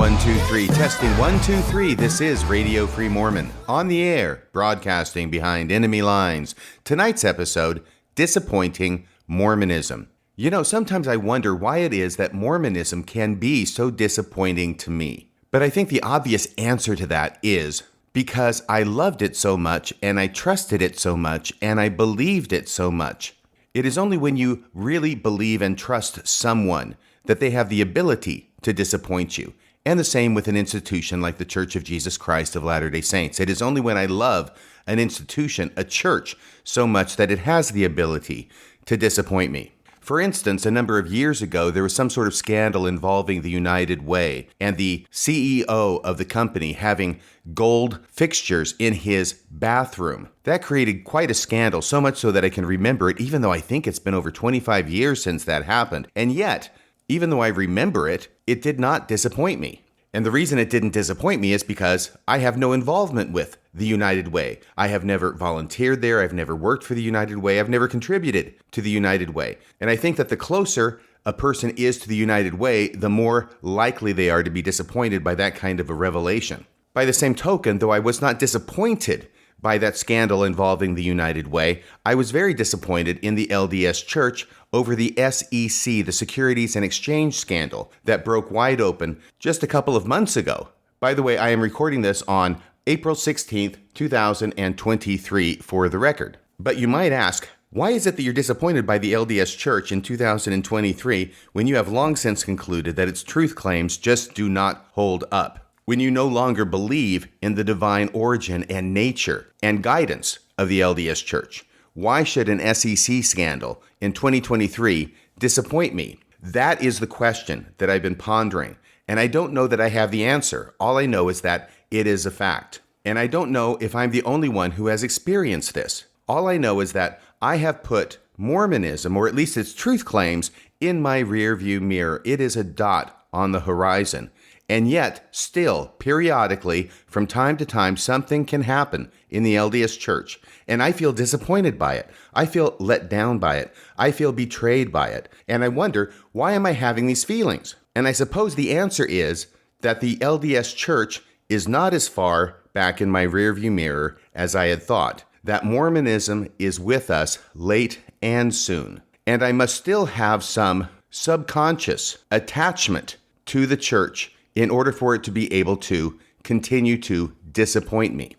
1, 2, 3. Testing 1, 2, 3. This is Radio Free Mormon. On the air, broadcasting behind enemy lines. Tonight's episode, Disappointing Mormonism. You know, sometimes I wonder why it is that Mormonism can be so disappointing to me. But I think the obvious answer to that is because I loved it so much, and I trusted it so much, and I believed it so much. It is only when you really believe and trust someone that they have the ability to disappoint you. And the same with an institution like the Church of Jesus Christ of Latter-day Saints. It is only when I love an institution, a church, so much that it has the ability to disappoint me. For instance, a number of years ago, there was some sort of scandal involving the United Way and the CEO of the company having gold fixtures in his bathroom. That created quite a scandal, so much so that I can remember it, even though I think it's been over 25 years since that happened. And yet, even though I remember it, it did not disappoint me. And the reason it didn't disappoint me is because I have no involvement with the United Way. I have never volunteered there. I've never worked for the United Way. I've never contributed to the United Way. And I think that the closer a person is to the United Way, the more likely they are to be disappointed by that kind of a revelation. By the same token, though I was not disappointed by that scandal involving the United Way, I was very disappointed in the LDS Church over the SEC, the Securities and Exchange scandal that broke wide open just a couple of months ago. By the way, I am recording this on April 16th, 2023 for the record. But you might ask, why is it that you're disappointed by the LDS Church in 2023 when you have long since concluded that its truth claims just do not hold up? When you no longer believe in the divine origin and nature and guidance of the LDS Church? Why should an SEC scandal in 2023 disappoint me? That is the question that I've been pondering, and I don't know that I have the answer. All I know is that it is a fact, and I don't know if I'm the only one who has experienced this. All I know is that I have put Mormonism, or at least its truth claims, in my rearview mirror. It is a dot on the horizon. And yet, still, periodically, from time to time, something can happen in the LDS Church. And I feel disappointed by it. I feel let down by it. I feel betrayed by it. And I wonder, why am I having these feelings? And I suppose the answer is that the LDS Church is not as far back in my rearview mirror as I had thought. That Mormonism is with us late and soon. And I must still have some subconscious attachment to the church in order for it to be able to continue to disappoint me.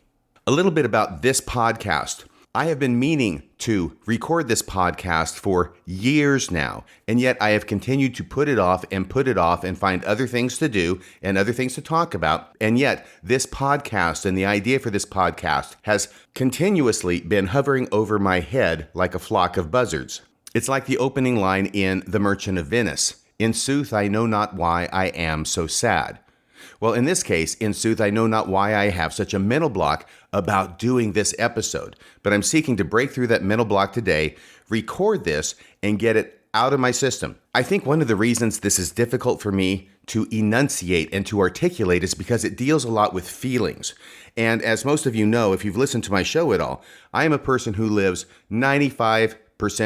A little bit about this podcast. I have been meaning to record this podcast for years now, and yet I have continued to put it off and find other things to do and other things to talk about. And yet this podcast and the idea for this podcast has continuously been hovering over my head like a flock of buzzards. It's like the opening line in The Merchant of Venice. In sooth, I know not why I am so sad. Well, in this case, in sooth, I know not why I have such a mental block about doing this episode. But I'm seeking to break through that mental block today, record this, and get it out of my system. I think one of the reasons this is difficult for me to enunciate and to articulate is because it deals a lot with feelings. And as most of you know, if you've listened to my show at all, I am a person who lives 95%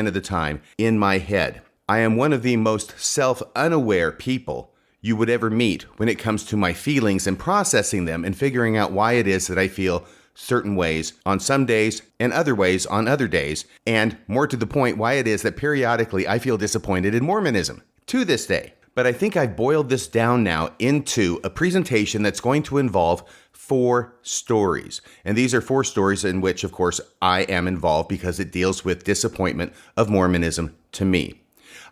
of the time in my head. I am one of the most self-unaware people you would ever meet when it comes to my feelings and processing them and figuring out why it is that I feel certain ways on some days and other ways on other days, and more to the point, why it is that periodically I feel disappointed in Mormonism to this day. But I think I've boiled this down now into a presentation that's going to involve 4 stories. And these are 4 stories in which, of course, I am involved because it deals with disappointment of Mormonism to me.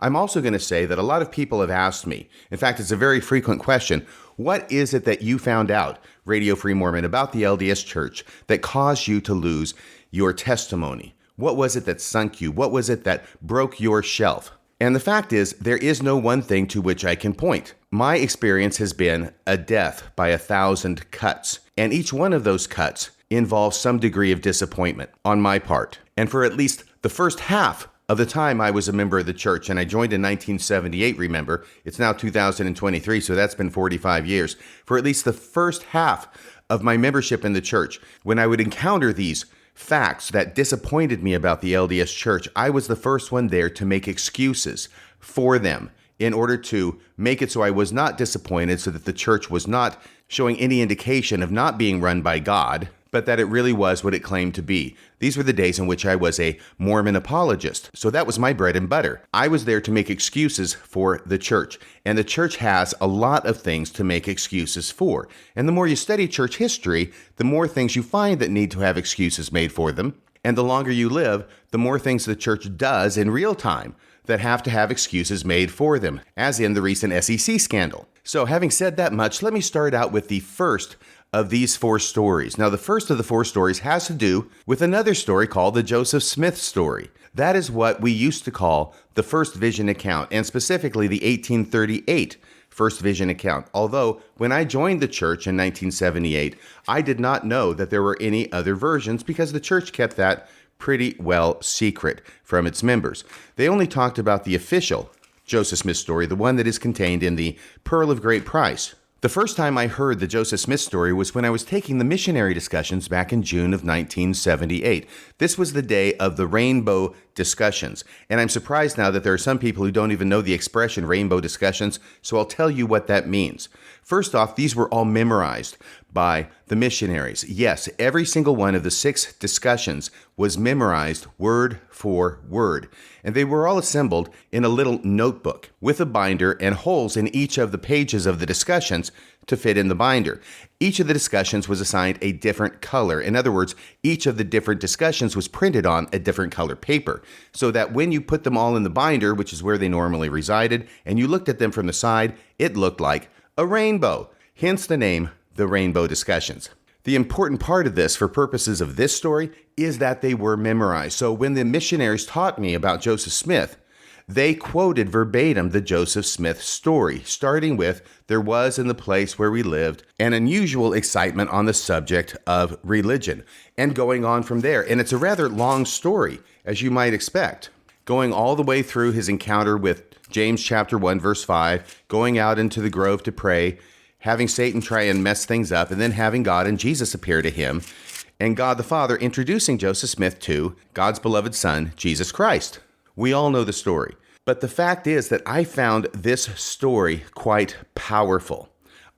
I'm also going to say that a lot of people have asked me, in fact, it's a very frequent question, what is it that you found out, Radio Free Mormon, about the LDS Church that caused you to lose your testimony? What was it that sunk you? What was it that broke your shelf? And the fact is, there is no one thing to which I can point. My experience has been a death by 1,000 cuts, and each one of those cuts involves some degree of disappointment on my part. And for at least the first half of the time I was a member of the church, and I joined in 1978, remember. It's now 2023, so that's been 45 years. For at least the first half of my membership in the church, when I would encounter these facts that disappointed me about the LDS Church, I was the first one there to make excuses for them in order to make it so I was not disappointed, so that the church was not showing any indication of not being run by God, but that it really was what it claimed to be. These were the days in which I was a Mormon apologist. So that was my bread and butter. I was there to make excuses for the church. And the church has a lot of things to make excuses for. And the more you study church history, the more things you find that need to have excuses made for them. And the longer you live, the more things the church does in real time that have to have excuses made for them, as in the recent SEC scandal. So having said that much, let me start out with the first of these 4 stories. Now, the first of the 4 stories has to do with another story called the Joseph Smith story. That is what we used to call the first vision account, and specifically the 1838 first vision account. Although, when I joined the church in 1978, I did not know that there were any other versions because the church kept that pretty well secret from its members. They only talked about the official Joseph Smith story, the one that is contained in the Pearl of Great Price. The first time I heard the Joseph Smith story was when I was taking the missionary discussions back in June of 1978. This was the day of the rainbow discussions. And I'm surprised now that there are some people who don't even know the expression rainbow discussions, so I'll tell you what that means. First off, these were all memorized by the missionaries. Yes, every single one of the 6 discussions was memorized word for word. And they were all assembled in a little notebook with a binder and holes in each of the pages of the discussions to fit in the binder. Each of the discussions was assigned a different color. In other words, each of the different discussions was printed on a different color paper, so that when you put them all in the binder, which is where they normally resided, and you looked at them from the side, it looked like a rainbow. Hence the name, the Rainbow Discussions. The important part of this, for purposes of this story, is that they were memorized. So when the missionaries taught me about Joseph Smith, they quoted verbatim the Joseph Smith story, starting with, "There was in the place where we lived an unusual excitement on the subject of religion," and going on from there. And it's a rather long story, as you might expect, going all the way through his encounter with James chapter 1, verse 5, going out into the grove to pray, having Satan try and mess things up, and then having God and Jesus appear to him, and God the Father introducing Joseph Smith to God's beloved Son, Jesus Christ. We all know the story. But the fact is that I found this story quite powerful.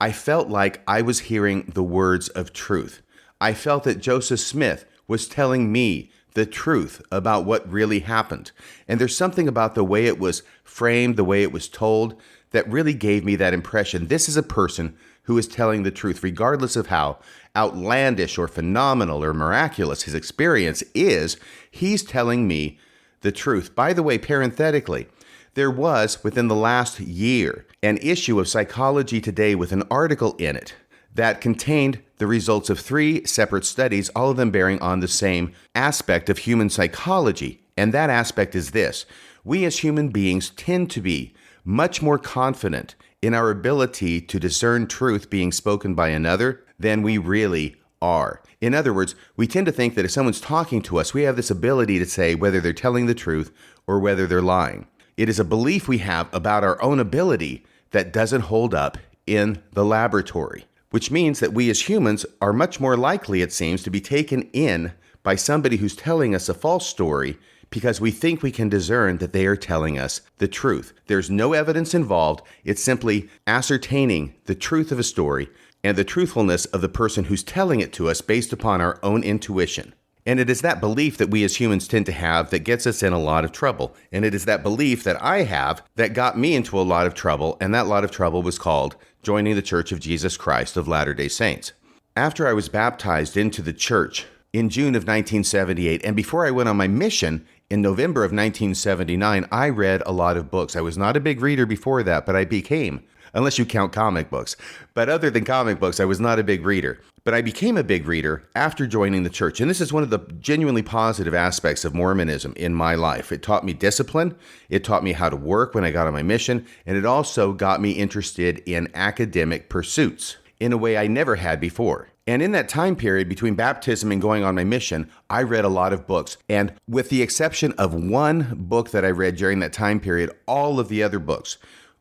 I felt like I was hearing the words of truth. I felt that Joseph Smith was telling me the truth about what really happened. And there's something about the way it was framed, the way it was told, that really gave me that impression. This is a person who is telling the truth, regardless of how outlandish or phenomenal or miraculous his experience is. He's telling me the truth. By the way, parenthetically, there was, within the last year, an issue of Psychology Today with an article in it that contained the results of 3 separate studies, all of them bearing on the same aspect of human psychology. And that aspect is this: we as human beings tend to be much more confident in our ability to discern truth being spoken by another than we really are. In other words, we tend to think that if someone's talking to us, we have this ability to say whether they're telling the truth or whether they're lying. It is a belief we have about our own ability that doesn't hold up in the laboratory, which means that we as humans are much more likely, it seems, to be taken in by somebody who's telling us a false story because we think we can discern that they are telling us the truth. There's no evidence involved. It's simply ascertaining the truth of a story and the truthfulness of the person who's telling it to us based upon our own intuition. And it is that belief that we as humans tend to have that gets us in a lot of trouble. And it is that belief that I have that got me into a lot of trouble, and that lot of trouble was called joining the Church of Jesus Christ of Latter-day Saints. After I was baptized into the church in June of 1978, and before I went on my mission in November of 1979, I read a lot of books. I was not a big reader before that, but I became, unless you count comic books. But other than comic books, I was not a big reader. But I became a big reader after joining the church. And this is one of the genuinely positive aspects of Mormonism in my life. It taught me discipline. It taught me how to work when I got on my mission. And it also got me interested in academic pursuits in a way I never had before. And in that time period between baptism and going on my mission, I read a lot of books. And with the exception of one book that I read during that time period, all of the other books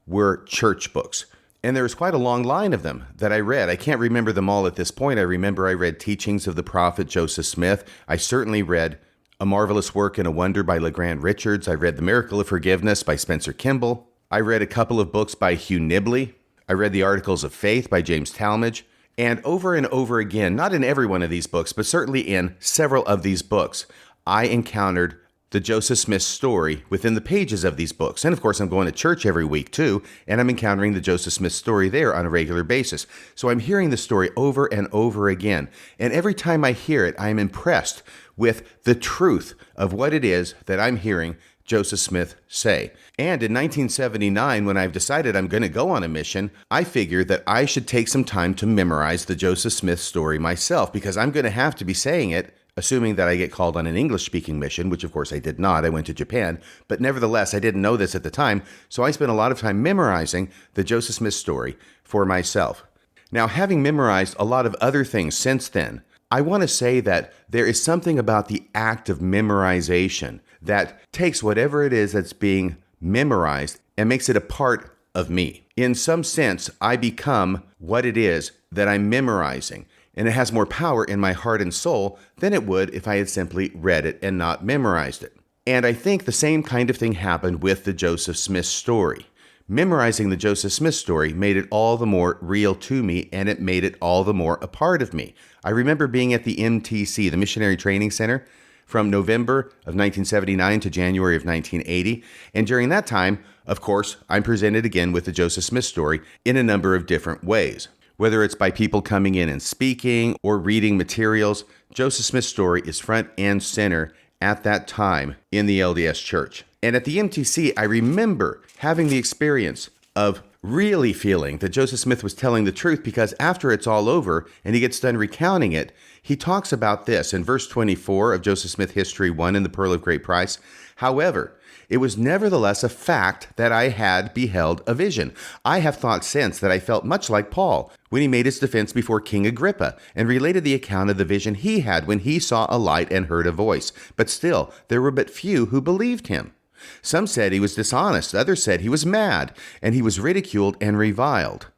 were church books. And there was quite a long line of them that I read. I can't remember them all at this point. I remember I read Teachings of the Prophet Joseph Smith. I certainly read A Marvelous Work and a Wonder by LeGrand Richards. I read The Miracle of Forgiveness by Spencer Kimball. I read a couple of books by Hugh Nibley. I read the Articles of Faith by James Talmage. And over again, not in every one of these books, but certainly in several of these books, I encountered the Joseph Smith story within the pages of these books. And of course, I'm going to church every week too, and I'm encountering the Joseph Smith story there on a regular basis. So I'm hearing the story over and over again. And every time I hear it, I'm impressed with the truth of what it is that I'm hearing Joseph Smith say. And in 1979, when I've decided I'm going to go on a mission, I figured that I should take some time to memorize the Joseph Smith story myself, because I'm going to have to be saying it, assuming that I get called on an English-speaking mission, which of course I did not. I went to Japan. But nevertheless, I didn't know this at the time, so I spent a lot of time memorizing the Joseph Smith story for myself. Now, having memorized a lot of other things since then, I want to say that there is something about the act of memorization that takes whatever it is that's being memorized and makes it a part of me. In some sense, I become what it is that I'm memorizing, and it has more power in my heart and soul than it would if I had simply read it and not memorized it. And I think the same kind of thing happened with the Joseph Smith story. Memorizing the Joseph Smith story made it all the more real to me, and it made it all the more a part of me. I remember being at the MTC, the Missionary Training Center, from November of 1979 to January of 1980. And during that time, of course, I'm presented again with the Joseph Smith story in a number of different ways. Whether it's by people coming in and speaking or reading materials, Joseph Smith's story is front and center at that time in the LDS Church. And at the MTC, I remember having the experience of really feeling that Joseph Smith was telling the truth, because after it's all over and he gets done recounting it, he talks about this in verse 24 of Joseph Smith History 1 in the Pearl of Great Price. However, it was nevertheless a fact that I had beheld a vision. I have thought since that I felt much like Paul when he made his defense before King Agrippa and related the account of the vision he had when he saw a light and heard a voice. But still, there were but few who believed him. Some said he was dishonest, others said he was mad, and he was ridiculed and reviled.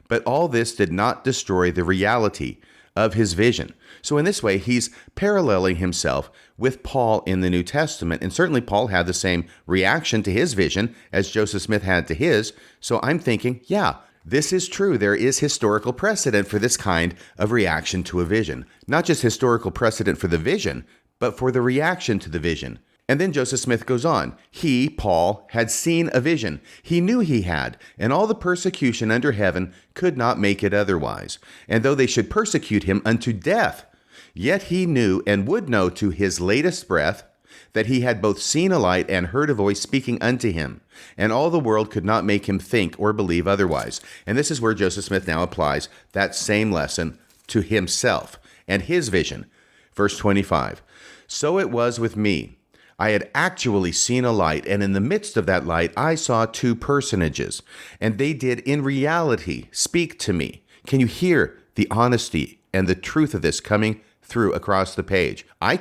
But all this did not destroy the reality of his vision. So in this way, he's paralleling himself with Paul in the New Testament. And certainly Paul had the same reaction to his vision as Joseph Smith had to his. So I'm thinking, yeah, this is true. There is historical precedent for this kind of reaction to a vision. Not just historical precedent for the vision, but for the reaction to the vision. And then Joseph Smith goes on. He, Paul, had seen a vision. He knew he had, and all the persecution under heaven could not make it otherwise. And though they should persecute him unto death, yet he knew and would know to his latest breath that he had both seen a light and heard a voice speaking unto him. And all the world could not make him think or believe otherwise. And this is where Joseph Smith now applies that same lesson to himself and his vision. Verse 25, so it was with me. I had actually seen a light, and in the midst of that light, I saw two personages, and they did in reality speak to me. Can you hear the honesty and the truth of this coming through across the page? I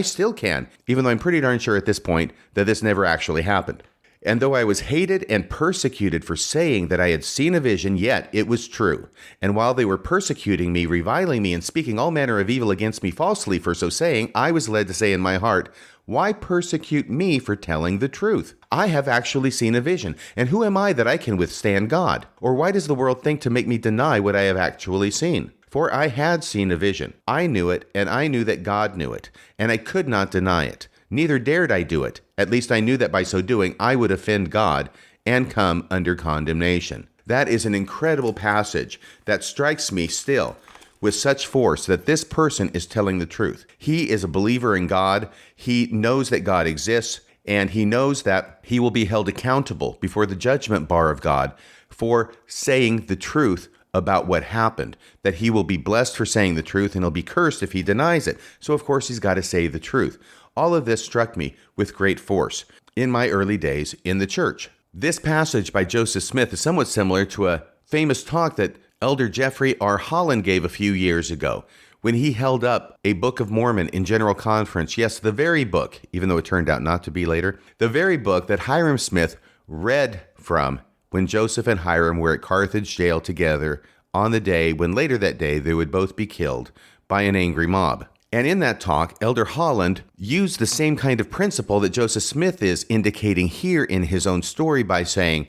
still can, even though I'm pretty darn sure at this point that this never actually happened. And though I was hated and persecuted for saying that I had seen a vision, yet it was true. And while they were persecuting me, reviling me, and speaking all manner of evil against me falsely for so saying, I was led to say in my heart, why persecute me for telling the truth? I have actually seen a vision, and who am I that I can withstand God? Or why does the world think to make me deny what I have actually seen? For I had seen a vision. I knew it, and I knew that God knew it, and I could not deny it. Neither dared I do it. At least I knew that by so doing, I would offend God and come under condemnation. That is an incredible passage that strikes me still with such force that this person is telling the truth. He is a believer in God. He knows that God exists, and he knows that he will be held accountable before the judgment bar of God for saying the truth about what happened, that he will be blessed for saying the truth and he'll be cursed if he denies it. So of course he's got to say the truth. All of this struck me with great force in my early days in the church. This passage by Joseph Smith is somewhat similar to a famous talk that Elder Jeffrey R. Holland gave a few years ago when he held up a Book of Mormon in General Conference. Yes, the very book, even though it turned out not to be later, the very book that Hiram Smith read from when Joseph and Hiram were at Carthage jail together on the day when later that day they would both be killed by an angry mob. And in that talk, Elder Holland used the same kind of principle that Joseph Smith is indicating here in his own story by saying,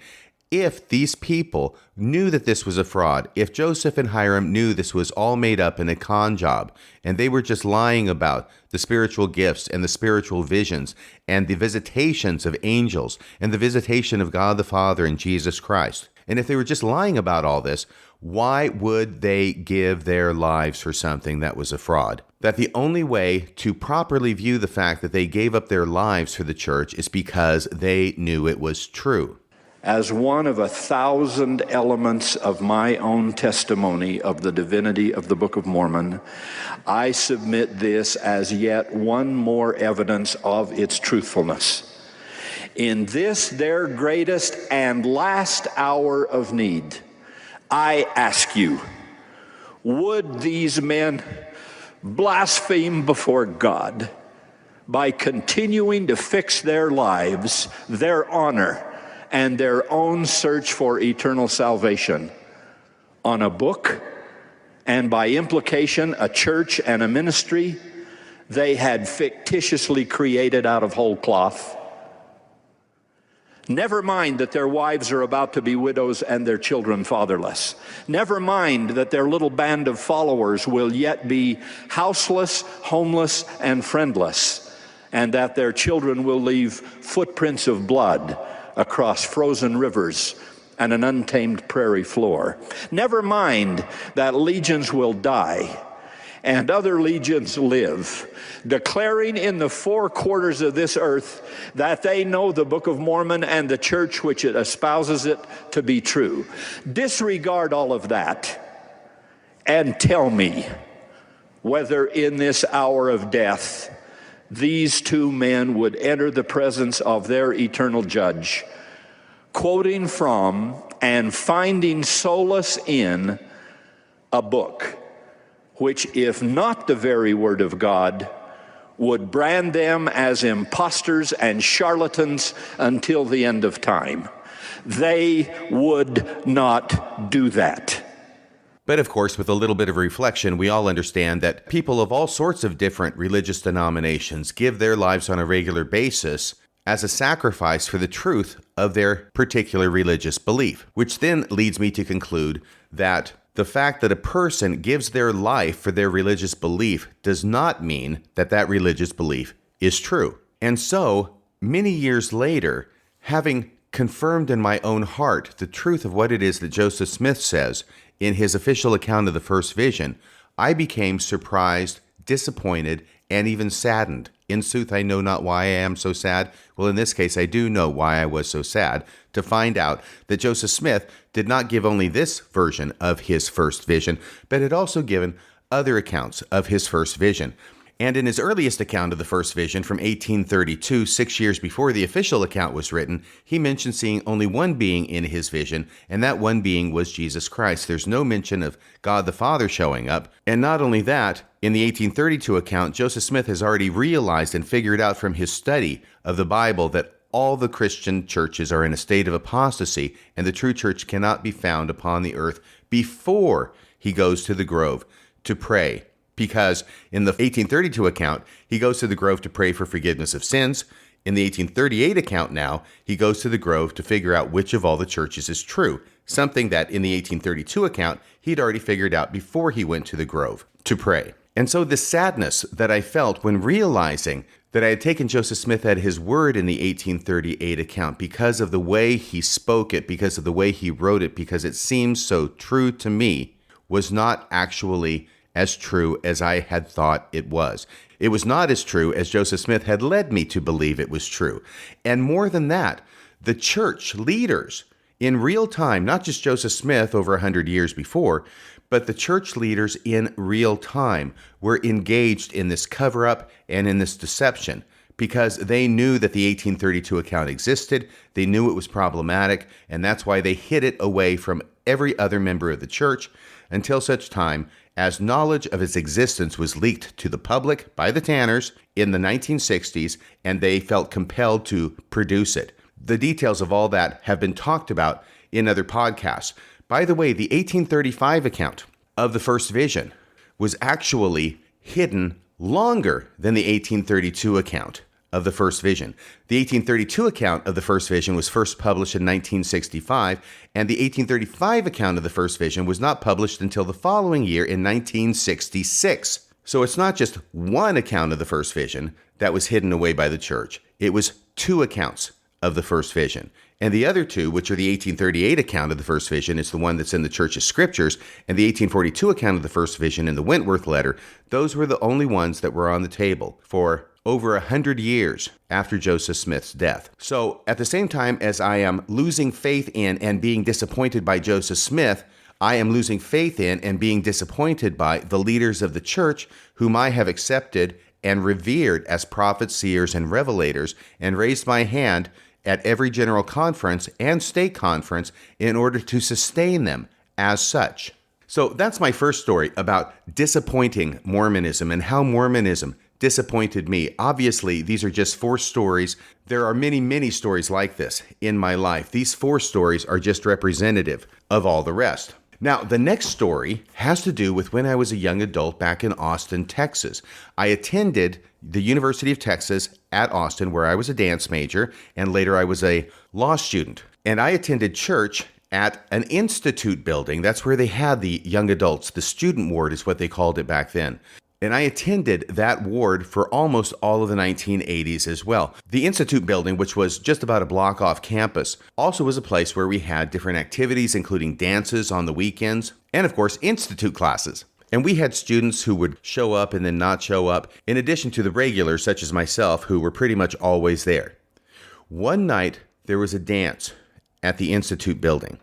if these people knew that this was a fraud, if Joseph and Hiram knew this was all made up in a con job, and they were just lying about the spiritual gifts and the spiritual visions and the visitations of angels and the visitation of God the Father and Jesus Christ, and if they were just lying about all this, why would they give their lives for something that was a fraud? That the only way to properly view the fact that they gave up their lives for the church is because they knew it was true. As one of 1,000 elements of my own testimony of the divinity of the Book of Mormon, I submit this as yet one more evidence of its truthfulness. In this, their greatest and last hour of need, I ask you, would these men blaspheme before God by continuing to fix their lives, their honor, and their own search for eternal salvation on a book, and by implication, a church and a ministry they had fictitiously created out of whole cloth? Never mind that their wives are about to be widows and their children fatherless. Never mind that their little band of followers will yet be houseless, homeless, and friendless, and that their children will leave footprints of blood across frozen rivers and an untamed prairie floor. Never mind that legions will die and other legions live, declaring in the four quarters of this earth that they know the Book of Mormon and the church which it espouses it to be true. Disregard all of that and tell me whether in this hour of death these two men would enter the presence of their eternal judge, quoting from and finding solace in a book which, if not the very word of God, would brand them as impostors and charlatans until the end of time. They would not do that. But of course, with a little bit of reflection, we all understand that people of all sorts of different religious denominations give their lives on a regular basis as a sacrifice for the truth of their particular religious belief, which then leads me to conclude that the fact that a person gives their life for their religious belief does not mean that that religious belief is true. And so, many years later, having confirmed in my own heart the truth of what it is that Joseph Smith says in his official account of the first vision, I became surprised, disappointed, and even saddened. In sooth, I know not why I am so sad. Well, in this case, I do know why I was so sad, to find out that Joseph Smith did not give only this version of his first vision, but had also given other accounts of his first vision. And in his earliest account of the first vision from 1832, 6 years before the official account was written, he mentioned seeing only one being in his vision, and that one being was Jesus Christ. There's no mention of God the Father showing up. And not only that, in the 1832 account, Joseph Smith has already realized and figured out from his study of the Bible that all the Christian churches are in a state of apostasy, and the true church cannot be found upon the earth before he goes to the grove to pray. Because in the 1832 account, he goes to the grove to pray for forgiveness of sins. In the 1838 account now, he goes to the grove to figure out which of all the churches is true, something that in the 1832 account, he'd already figured out before he went to the grove to pray. And so the sadness that I felt when realizing that I had taken Joseph Smith at his word in the 1838 account because of the way he spoke it, because of the way he wrote it, because it seemed so true to me, was not actually as true as I had thought it was. It was not as true as Joseph Smith had led me to believe it was true. And more than that, the church leaders in real time, not just Joseph Smith over 100 years before, but the church leaders in real time were engaged in this cover-up and in this deception because they knew that the 1832 account existed, they knew it was problematic, and that's why they hid it away from every other member of the church until such time as knowledge of its existence was leaked to the public by the Tanners in the 1960s, and they felt compelled to produce it. The details of all that have been talked about in other podcasts. By the way, the 1835 account of the first vision was actually hidden longer than the 1832 account of the first vision. The 1832 account of the first vision was first published in 1965, and the 1835 account of the first vision was not published until the following year in 1966. So it's not just one account of the first vision that was hidden away by the church. It was two accounts of the first vision. And the other two, which are the 1838 account of the first vision, is the one that's in the church's scriptures, and the 1842 account of the first vision in the Wentworth letter, those were the only ones that were on the table for over 100 years after Joseph Smith's death. So at the same time as I am losing faith in and being disappointed by Joseph Smith, I am losing faith in and being disappointed by the leaders of the church whom I have accepted and revered as prophets, seers, and revelators, and raised my hand at every general conference and state conference in order to sustain them as such. So that's my first story about disappointing Mormonism and how Mormonism disappointed me. Obviously, these are just 4 stories. There are many, many stories like this in my life. These 4 stories are just representative of all the rest. Now, the next story has to do with when I was a young adult back in Austin, Texas. I attended the University of Texas at Austin, where I was a dance major, and later I was a law student. And I attended church at an institute building. That's where they had the young adults. The student ward is what they called it back then. And I attended that ward for almost all of the 1980s as well. The Institute building, which was just about a block off campus, also was a place where we had different activities, including dances on the weekends, and of course, Institute classes. And we had students who would show up and then not show up, in addition to the regulars, such as myself, who were pretty much always there. One night, there was a dance at the Institute building.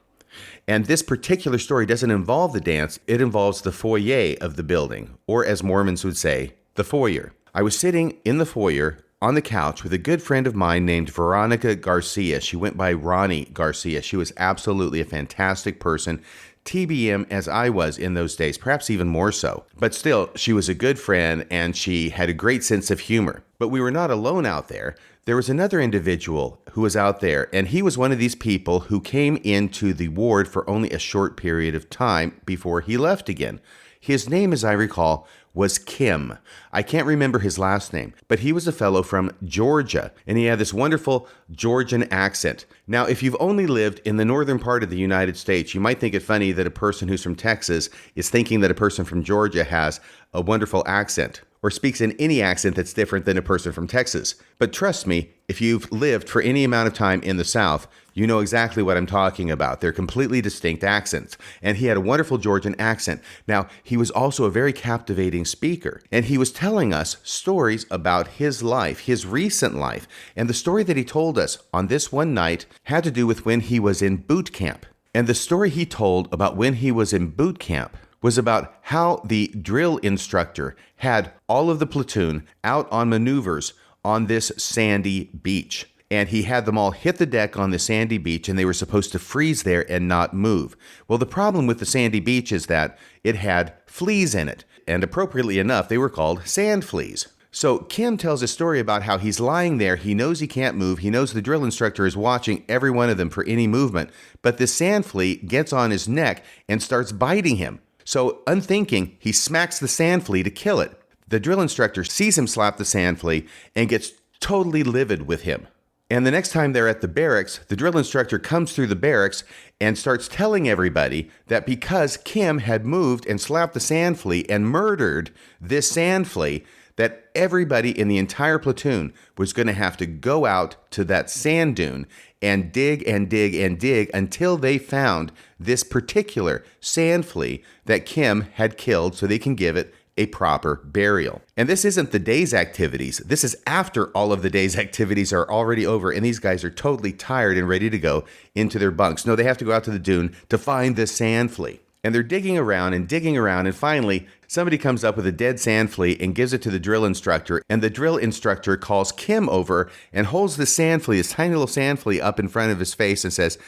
And this particular story doesn't involve the dance, it involves the foyer of the building, or as Mormons would say, the foyer. I was sitting in the foyer on the couch with a good friend of mine named Veronica Garcia. She went by Ronnie Garcia. She was absolutely a fantastic person, TBM as I was in those days, perhaps even more so. But still, she was a good friend and she had a great sense of humor. But we were not alone out there. There was another individual who was out there, and he was one of these people who came into the ward for only a short period of time before he left again. His name, as I recall, was Kim. I can't remember his last name, but he was a fellow from Georgia, and he had this wonderful Georgian accent. Now, if you've only lived in the northern part of the United States, you might think it funny that a person who's from Texas is thinking that a person from Georgia has a wonderful accent, or speaks in any accent that's different than a person from Texas. But trust me, if you've lived for any amount of time in the South, you know exactly what I'm talking about. They're completely distinct accents. And he had a wonderful Georgian accent. Now, he was also a very captivating speaker. And he was telling us stories about his life, his recent life. And the story that he told us on this one night had to do with when he was in boot camp. And the story he told about when he was in boot camp was about how the drill instructor had all of the platoon out on maneuvers on this sandy beach. And he had them all hit the deck on the sandy beach, and they were supposed to freeze there and not move. Well, the problem with the sandy beach is that it had fleas in it. And appropriately enough, they were called sand fleas. So Kim tells a story about how he's lying there. He knows he can't move. He knows the drill instructor is watching every one of them for any movement. But this sand flea gets on his neck and starts biting him. So, unthinking, he smacks the sand flea to kill it. The drill instructor sees him slap the sand flea and gets totally livid with him. And the next time they're at the barracks, the drill instructor comes through the barracks and starts telling everybody that because Kim had moved and slapped the sand flea and murdered this sand flea, that everybody in the entire platoon was going to have to go out to that sand dune and dig and dig and dig until they found this particular sand flea that Kim had killed so they can give it a proper burial. And this isn't the day's activities. This is after all of the day's activities are already over and these guys are totally tired and ready to go into their bunks. No, they have to go out to the dune to find this sand flea. And they're digging around, and finally, somebody comes up with a dead sand flea and gives it to the drill instructor, and the drill instructor calls Kim over and holds the sand flea, this tiny little sand flea, up in front of his face and says,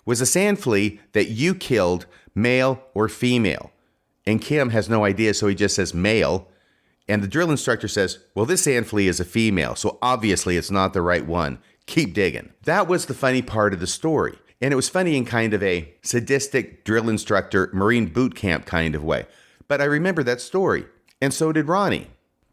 "Was the sand flea that you killed male or female?" And Kim has no idea, so he just says male. And the drill instructor says, "Well, this sand flea is a female, so obviously it's not the right one. Keep digging." That was the funny part of the story. And it was funny in kind of a sadistic drill instructor, Marine boot camp kind of way. But I remember that story. And so did Ronnie.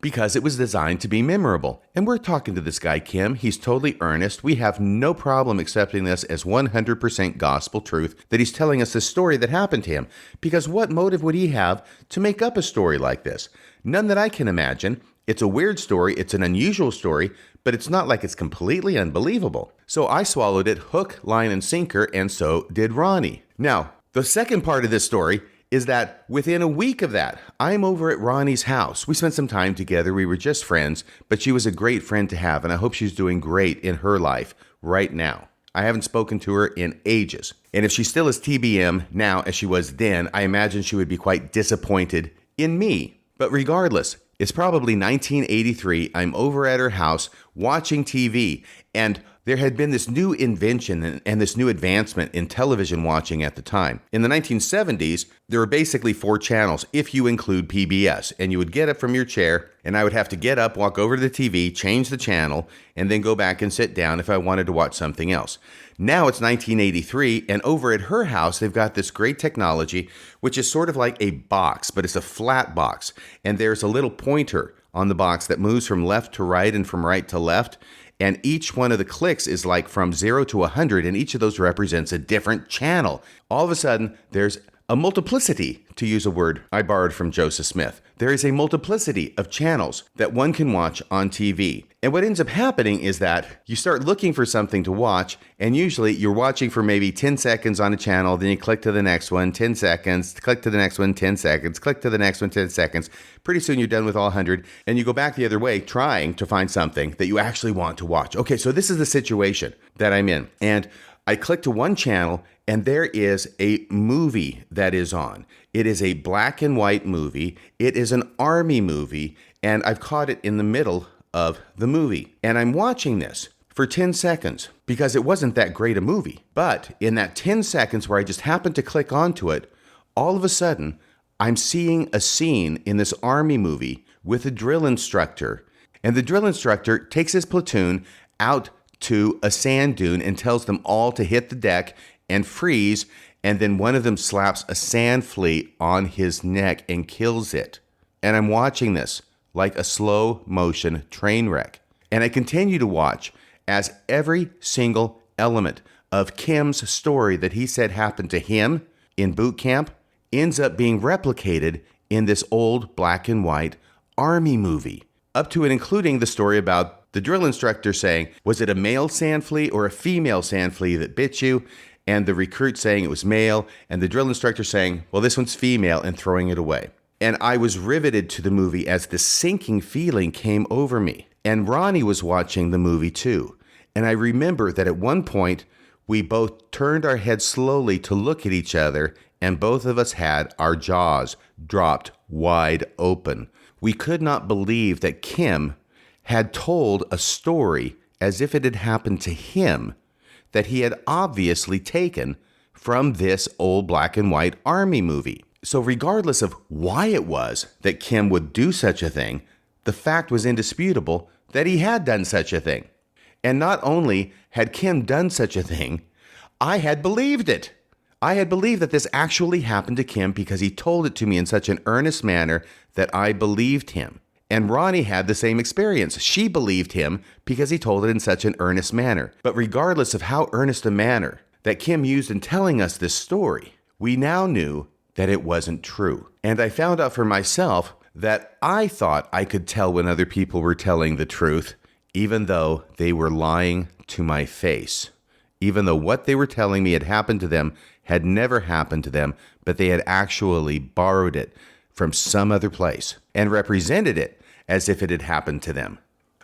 because it was designed to be memorable. And we're talking to this guy, Kim. He's totally earnest. We have no problem accepting this as 100% gospel truth, that he's telling us this story that happened to him. Because what motive would he have to make up a story like this? None that I can imagine. It's a weird story. It's an unusual story, but it's not like it's completely unbelievable. So I swallowed it hook, line, and sinker, and so did Ronnie. Now, the second part of this story is that within a week of that, I'm over at Ronnie's house. We spent some time together. We were just friends, but she was a great friend to have, and I hope she's doing great in her life right now. I haven't spoken to her in ages. And if she still is TBM now as she was then, I imagine she would be quite disappointed in me. But regardless, it's probably 1983. I'm over at her house watching TV, and there had been this new invention and this new advancement in television watching at the time. In the 1970s, there were basically 4 channels, if you include PBS. And you would get up from your chair, and I would have to get up, walk over to the TV, change the channel, and then go back and sit down if I wanted to watch something else. Now it's 1983, and over at her house, they've got this great technology, which is sort of like a box, but it's a flat box. And there's a little pointer on the box that moves from left to right and from right to left. And each one of the clicks is like from 0 to 100, and each of those represents a different channel. All of a sudden, there's a multiplicity, to use a word I borrowed from Joseph Smith. There is a multiplicity of channels that one can watch on TV. And what ends up happening is that you start looking for something to watch, and usually you're watching for maybe 10 seconds on a channel, then you click to the next one, 10 seconds, click to the next one, 10 seconds, click to the next one, 10 seconds. Pretty soon you're done with all 100, and you go back the other way trying to find something that you actually want to watch. Okay, so this is the situation that I'm in. And I click to one channel, and there is a movie that is on. It is a black and white movie. It is an army movie, and I've caught it in the middle of the movie. And I'm watching this for 10 seconds because it wasn't that great a movie. But in that 10 seconds where I just happened to click onto it, all of a sudden, I'm seeing a scene in this army movie with a drill instructor. And the drill instructor takes his platoon out to a sand dune and tells them all to hit the deck and freeze, and then one of them slaps a sand flea on his neck and kills it. And I'm watching this like a slow motion train wreck. And I continue to watch as every single element of Kim's story that he said happened to him in boot camp ends up being replicated in this old black and white army movie, up to and including the story about the drill instructor saying, was it a male sand flea or a female sand flea that bit you? And the recruit saying it was male, and the drill instructor saying, well, this one's female, and throwing it away. And I was riveted to the movie as this sinking feeling came over me. And Ronnie was watching the movie too. And I remember that at one point, we both turned our heads slowly to look at each other, and both of us had our jaws dropped wide open. We could not believe that Kim had told a story as if it had happened to him that he had obviously taken from this old black and white army movie. So regardless of why it was that Kim would do such a thing, the fact was indisputable that he had done such a thing. And not only had Kim done such a thing, I had believed it. I had believed that this actually happened to Kim because he told it to me in such an earnest manner that I believed him. And Ronnie had the same experience. She believed him because he told it in such an earnest manner. But regardless of how earnest a manner that Kim used in telling us this story, we now knew that it wasn't true. And I found out for myself that I thought I could tell when other people were telling the truth, even though they were lying to my face. Even though what they were telling me had happened to them had never happened to them, but they had actually borrowed it from some other place and represented it as if it had happened to them.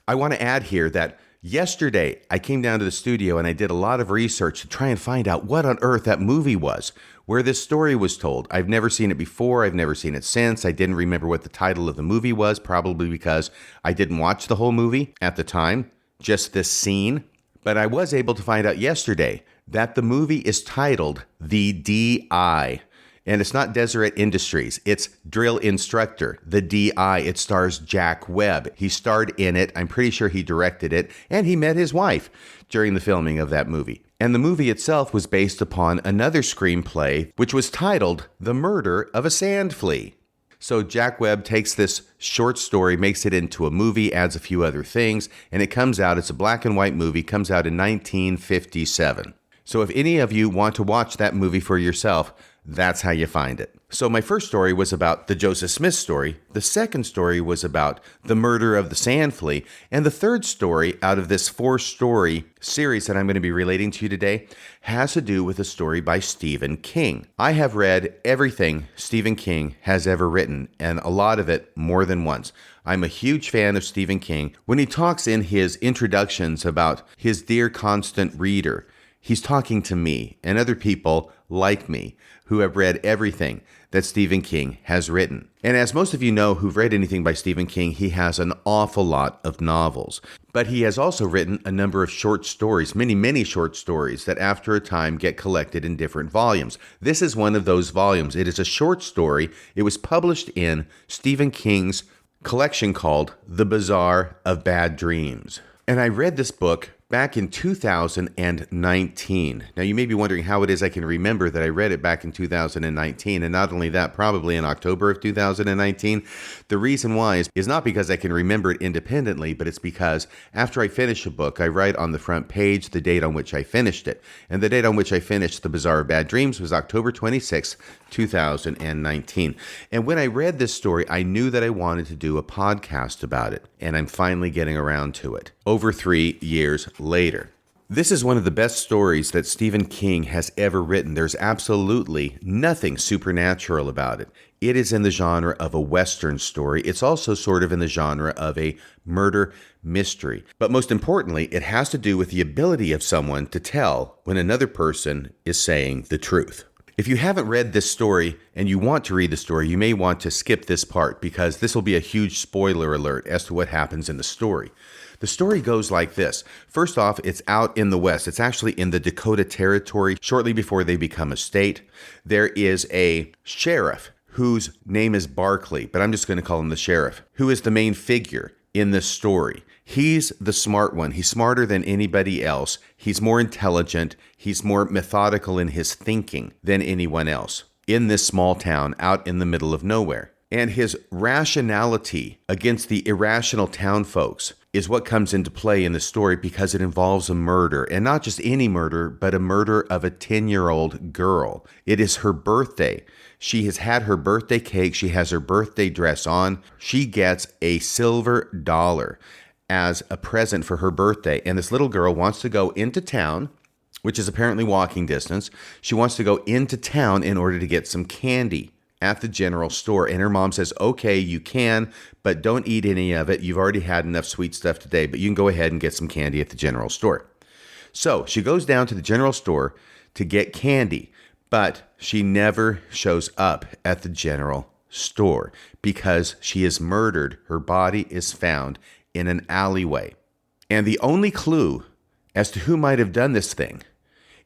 I want to add here that yesterday I came down to the studio and I did a lot of research to try and find out what on earth that movie was, where this story was told. I've never seen it before. I've never seen it since. I didn't remember what the title of the movie was, probably because I didn't watch the whole movie at the time, just this scene. But I was able to find out yesterday that the movie is titled The D.I., and it's not Deseret Industries. It's Drill Instructor, the D.I. It stars Jack Webb. He starred in it. I'm pretty sure he directed it. And he met his wife during the filming of that movie. And the movie itself was based upon another screenplay, which was titled The Murder of a Sand Flea. So Jack Webb takes this short story, makes it into a movie, adds a few other things, and it comes out. It's a black and white movie, comes out in 1957. So if any of you want to watch that movie for yourself, that's how you find it. So my first story was about the Joseph Smith story. The second story was about the murder of the sand flea. And the third story out of this 4-story series that I'm going to be relating to you today has to do with a story by Stephen King. I have read everything Stephen King has ever written, and a lot of it more than once. I'm a huge fan of Stephen King. When he talks in his introductions about his dear constant reader, he's talking to me and other people like me who have read everything that Stephen King has written. And as most of you know who've read anything by Stephen King, he has an awful lot of novels. But he has also written a number of short stories, many short stories that after a time get collected in different volumes. This is one of those volumes. It is a short story. It was published in Stephen King's collection called The Bazaar of Bad Dreams. And I read this book back in 2019. Now, you may be wondering how it is I can remember that I read it back in 2019. And not only that, probably in October of 2019. The reason why is not because I can remember it independently, but it's because after I finish a book, I write on the front page the date on which I finished it. And the date on which I finished The Bazaar of Bad Dreams was October 26, 2019. And when I read this story, I knew that I wanted to do a podcast about it. And I'm finally getting around to it. Over 3 years later. This is one of the best stories that Stephen King has ever written. There's absolutely nothing supernatural about it. It is in the genre of a Western story. It's also sort of in the genre of a murder mystery. But most importantly, it has to do with the ability of someone to tell when another person is saying the truth. If you haven't read this story and you want to read the story, you may want to skip this part because this will be a huge spoiler alert as to what happens in the story. The story goes like this. First off, it's out in the West. It's actually in the Dakota Territory shortly before they become a state. There is a sheriff whose name is Barkley, but I'm just going to call him the sheriff, who is the main figure in this story. He's the smart one. He's smarter than anybody else. He's more intelligent. He's more methodical in his thinking than anyone else in this small town out in the middle of nowhere. And his rationality against the irrational town folks is what comes into play in the story because it involves a murder, and not just any murder, but a murder of a 10-year-old girl. It is her birthday. She has had her birthday cake. She has her birthday dress on. She gets a silver dollar as a present for her birthday. And this little girl wants to go into town, which is apparently walking distance. She wants to go into town in order to get some candy at the general store. And her mom says, okay, you can, but don't eat any of it. You've already had enough sweet stuff today, but you can go ahead and get some candy at the general store. So she goes down to the general store to get candy, but she never shows up at the general store because she is murdered. Her body is found in an alleyway. And the only clue as to who might have done this thing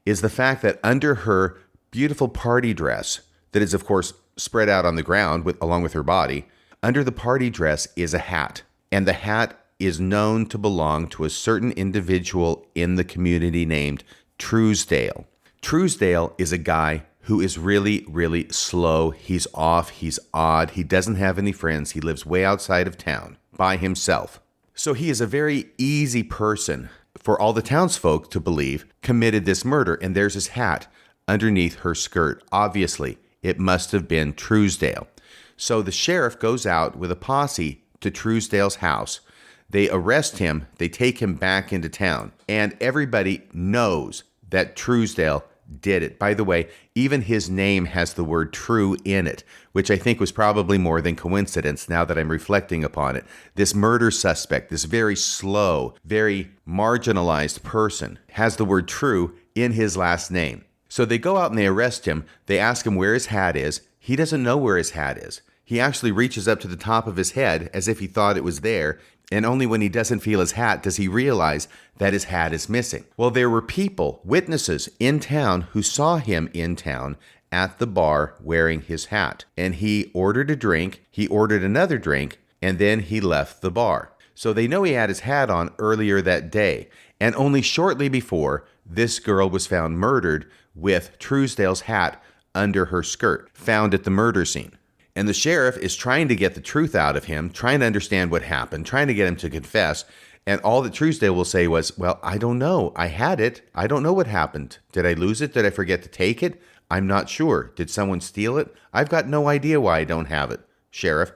is the fact that under her beautiful party dress, that is, of course, spread out on the ground along with her body, under the party dress is a hat. And the hat is known to belong to a certain individual in the community named Truesdale. Truesdale is a guy who is really, really slow. He's off. He's odd. He doesn't have any friends. He lives way outside of town by himself. So he is a very easy person for all the townsfolk to believe committed this murder. And there's his hat underneath her skirt. Obviously, it must have been Truesdale. So the sheriff goes out with a posse to Truesdale's house. They arrest him. They take him back into town. And everybody knows that Truesdale did it. By the way, even his name has the word true in it, which I think was probably more than coincidence now that I'm reflecting upon it. This murder suspect, this very slow, very marginalized person, has the word true in his last name. So they go out and they arrest him. They ask him where his hat is. He doesn't know where his hat is. He actually reaches up to the top of his head as if he thought it was there. And only when he doesn't feel his hat does he realize that his hat is missing. Well, there were people, witnesses in town who saw him in town at the bar wearing his hat. And he ordered a drink. He ordered another drink. And then he left the bar. So they know he had his hat on earlier that day. And only shortly before, this girl was found murdered with Truesdale's hat under her skirt, found at the murder scene. And the sheriff is trying to get the truth out of him, trying to understand what happened, trying to get him to confess. And all that Truesdale will say was, well, I don't know. I had it. I don't know what happened. Did I lose it? Did I forget to take it? I'm not sure. Did someone steal it? I've got no idea why I don't have it, Sheriff.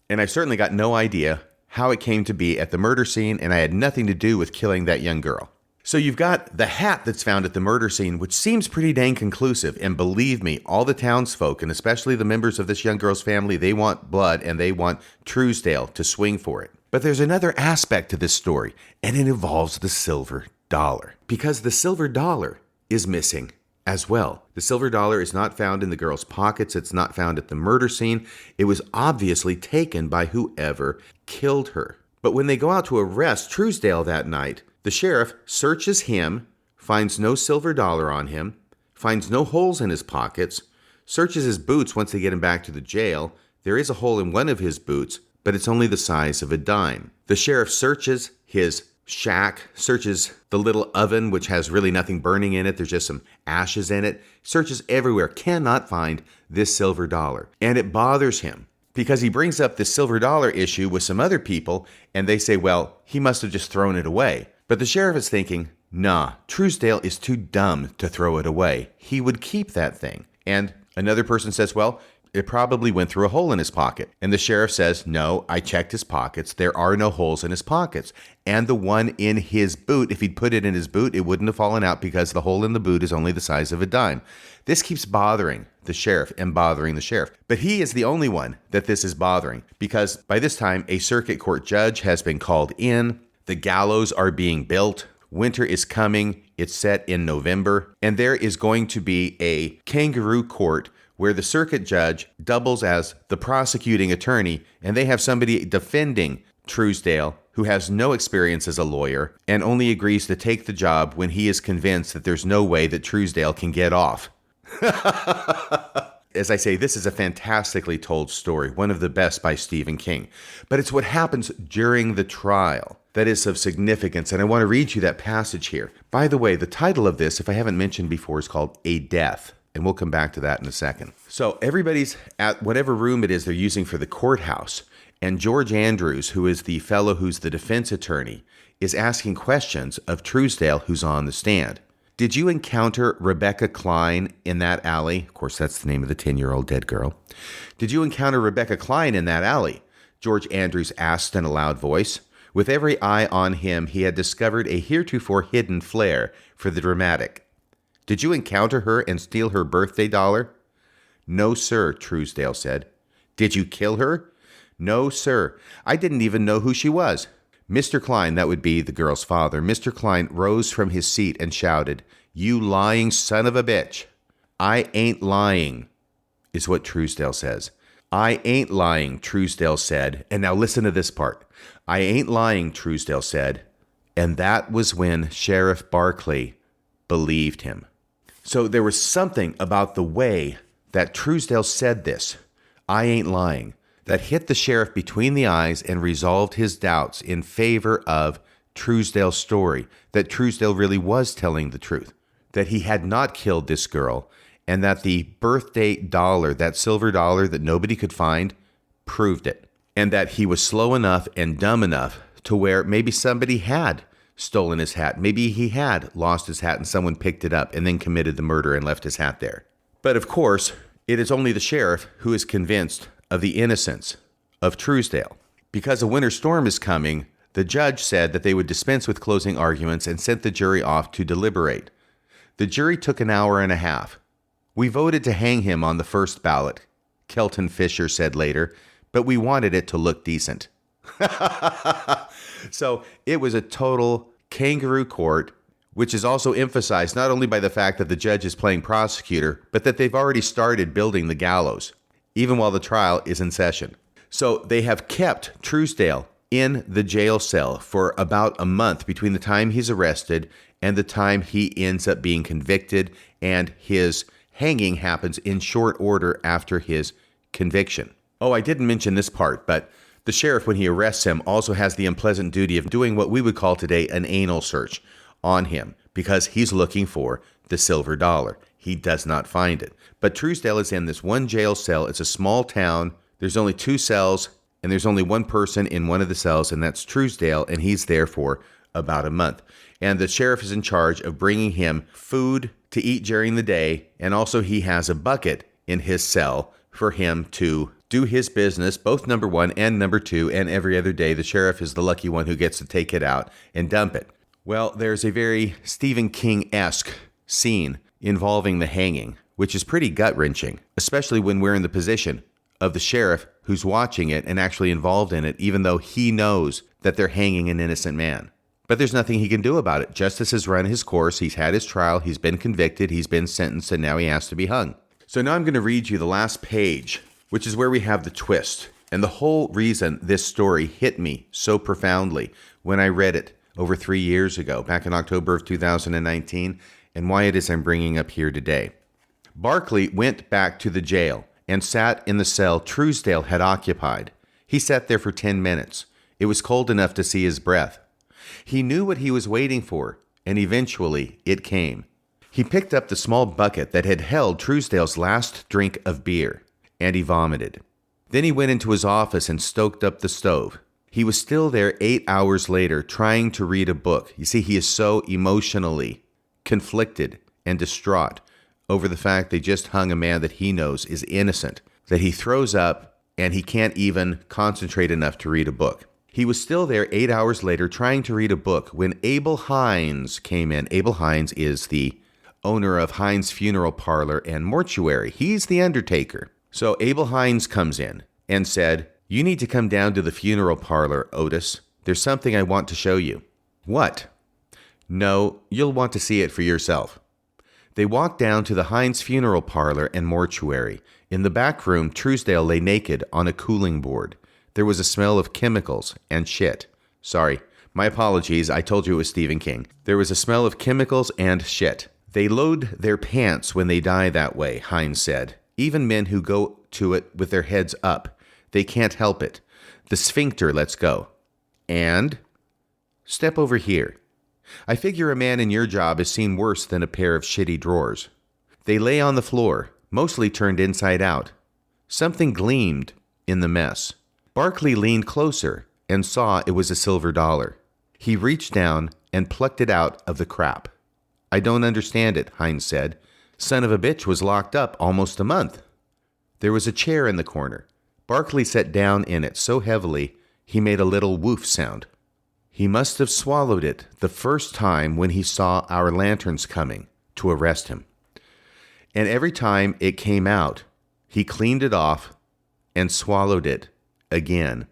And I've certainly got no idea how it came to be at the murder scene, and I had nothing to do with killing that young girl. So you've got the hat that's found at the murder scene, which seems pretty dang conclusive. And believe me, all the townsfolk, and especially the members of this young girl's family, they want blood and they want Truesdale to swing for it. But there's another aspect to this story, and it involves the silver dollar. Because the silver dollar is missing as well. The silver dollar is not found in the girl's pockets. It's not found at the murder scene. It was obviously taken by whoever killed her. But when they go out to arrest Truesdale that night, the sheriff searches him, finds no silver dollar on him, finds no holes in his pockets, searches his boots once they get him back to the jail. There is a hole in one of his boots, but it's only the size of a dime. The sheriff searches his shack, searches the little oven, which has really nothing burning in it. There's just some ashes in it. Searches everywhere, cannot find this silver dollar. And it bothers him because he brings up this silver dollar issue with some other people, and they say, well, he must have just thrown it away. But the sheriff is thinking, nah, Truesdale is too dumb to throw it away. He would keep that thing. And another person says, well, it probably went through a hole in his pocket. And the sheriff says, no, I checked his pockets. There are no holes in his pockets. And the one in his boot, if he'd put it in his boot, it wouldn't have fallen out because the hole in the boot is only the size of a dime. This keeps bothering the sheriff and bothering the sheriff. But he is the only one that this is bothering because by this time, a circuit court judge has been called in. The gallows are being built. Winter is coming. It's set in November. And there is going to be a kangaroo court where the circuit judge doubles as the prosecuting attorney, and they have somebody defending Truesdale who has no experience as a lawyer and only agrees to take the job when he is convinced that there's no way that Truesdale can get off. As I say, this is a fantastically told story, one of the best by Stephen King. But it's what happens during the trial that is of significance, and I want to read you that passage here. By the way, the title of this, if I haven't mentioned before, is called A Death. And we'll come back to that in a second. So everybody's at whatever room it is they're using for the courthouse. And George Andrews, who is the fellow who's the defense attorney, is asking questions of Truesdale, who's on the stand. Did you encounter Rebecca Klein in that alley? Of course, that's the name of the 10-year-old dead girl. Did you encounter Rebecca Klein in that alley? George Andrews asked in a loud voice. With every eye on him, he had discovered a heretofore hidden flair for the dramatic. Did you encounter her and steal her birthday dollar? No, sir, Truesdale said. Did you kill her? No, sir. I didn't even know who she was. Mr. Klein, that would be the girl's father, Mr. Klein rose from his seat and shouted, You lying son of a bitch. I ain't lying, is what Truesdale says. I ain't lying, Truesdale said. And now listen to this part. I ain't lying, Truesdale said. And that was when Sheriff Barkley believed him. So there was something about the way that Truesdale said this, I ain't lying, that hit the sheriff between the eyes and resolved his doubts in favor of Truesdale's story, that Truesdale really was telling the truth, that he had not killed this girl, and that the birthday dollar, that silver dollar that nobody could find, proved it, and that he was slow enough and dumb enough to where maybe somebody had stolen his hat. Maybe he had lost his hat and someone picked it up and then committed the murder and left his hat there. But of course, it is only the sheriff who is convinced of the innocence of Truesdale. Because a winter storm is coming, the judge said that they would dispense with closing arguments and sent the jury off to deliberate. The jury took an hour and a half. We voted to hang him on the first ballot, Kelton Fisher said later, but we wanted it to look decent. So it was a total kangaroo court, which is also emphasized not only by the fact that the judge is playing prosecutor, but that they've already started building the gallows, even while the trial is in session. So they have kept Truesdale in the jail cell for about a month between the time he's arrested and the time he ends up being convicted, and his hanging happens in short order after his conviction. Oh, I didn't mention this part, but the sheriff, when he arrests him, also has the unpleasant duty of doing what we would call today an anal search on him, because he's looking for the silver dollar. He does not find it. But Truesdale is in this one jail cell. It's a small town. There's only 2 cells, and there's only one person in one of the cells, and that's Truesdale, and he's there for about a month. And the sheriff is in charge of bringing him food to eat during the day, and also he has a bucket in his cell for him to do his business, both number 1 and number 2, and every other day the sheriff is the lucky one who gets to take it out and dump it. Well, there's a very Stephen King-esque scene involving the hanging, which is pretty gut-wrenching, especially when we're in the position of the sheriff who's watching it and actually involved in it, even though he knows that they're hanging an innocent man. But there's nothing he can do about it. Justice has run his course. He's had his trial. He's been convicted. He's been sentenced, and now he has to be hung. So now I'm going to read you the last page, which is where we have the twist. And the whole reason this story hit me so profoundly when I read it over 3 years ago, back in October of 2019, and why it is I'm bringing up here today. Barkley went back to the jail and sat in the cell Truesdale had occupied. He sat there for 10 minutes. It was cold enough to see his breath. He knew what he was waiting for, and eventually it came. He picked up the small bucket that had held Truesdale's last drink of beer, and he vomited. Then he went into his office and stoked up the stove. He was still there 8 hours later trying to read a book. You see, he is so emotionally conflicted and distraught over the fact they just hung a man that he knows is innocent, that he throws up and he can't even concentrate enough to read a book. He was still there 8 hours later trying to read a book when Abel Hines came in. Abel Hines is the owner of Hines Funeral Parlor and Mortuary. He's the undertaker. So Abel Hines comes in and said, "You need to come down to the funeral parlor, Otis. There's something I want to show you." "What?" "No, you'll want to see it for yourself." They walked down to the Hines Funeral Parlor and Mortuary. In the back room, Truesdale lay naked on a cooling board. There was a smell of chemicals and shit. Sorry, my apologies, I told you it was Stephen King. There was a smell of chemicals and shit. "They load their pants when they die that way," Hines said. "Even men who go to it with their heads up. They can't help it. The sphincter lets go." "And?" "Step over here. I figure a man in your job has seen worse than a pair of shitty drawers." They lay on the floor, mostly turned inside out. Something gleamed in the mess. Barkley leaned closer and saw it was a silver dollar. He reached down and plucked it out of the crap. "I don't understand it," Hines said. "Son of a bitch was locked up almost a month." There was a chair in the corner. Barkley sat down in it so heavily he made a little woof sound. He must have swallowed it the first time when he saw our lanterns coming to arrest him. And every time it came out, he cleaned it off and swallowed it again.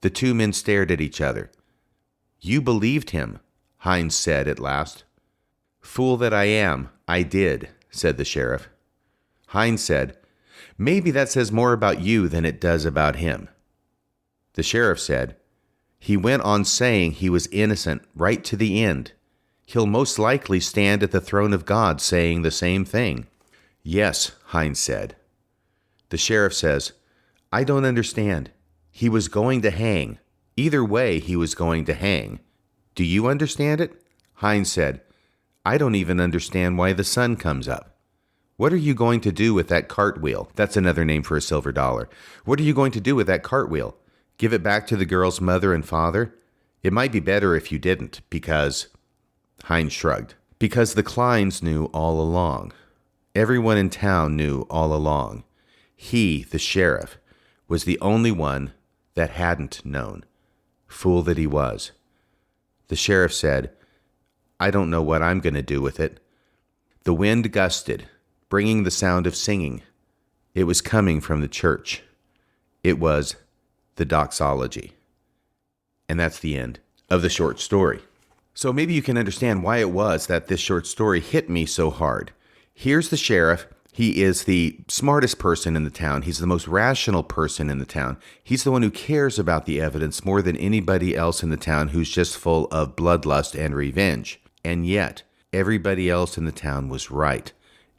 The 2 men stared at each other. "You believed him," Hines said at last. "Fool that I am, I did," said the sheriff. Hines said, "Maybe that says more about you than it does about him." The sheriff said, "He went on saying he was innocent right to the end. He'll most likely stand at the throne of God saying the same thing." "Yes," Hines said. The sheriff says, "I don't understand. He was going to hang. Either way, he was going to hang. Do you understand it?" Hines said, "I don't even understand why the sun comes up. What are you going to do with that cartwheel?" That's another name for a silver dollar. "What are you going to do with that cartwheel? Give it back to the girl's mother and father? It might be better if you didn't, because..." Hines shrugged. "Because the Kleins knew all along. Everyone in town knew all along. He, the sheriff, was the only one that hadn't known. Fool that he was." The sheriff said, "I don't know what I'm going to do with it." The wind gusted, bringing the sound of singing. It was coming from the church. It was the doxology. And that's the end of the short story. So maybe you can understand why it was that this short story hit me so hard. Here's the sheriff. He is the smartest person in the town. He's the most rational person in the town. He's the one who cares about the evidence more than anybody else in the town, who's just full of bloodlust and revenge. And yet, everybody else in the town was right,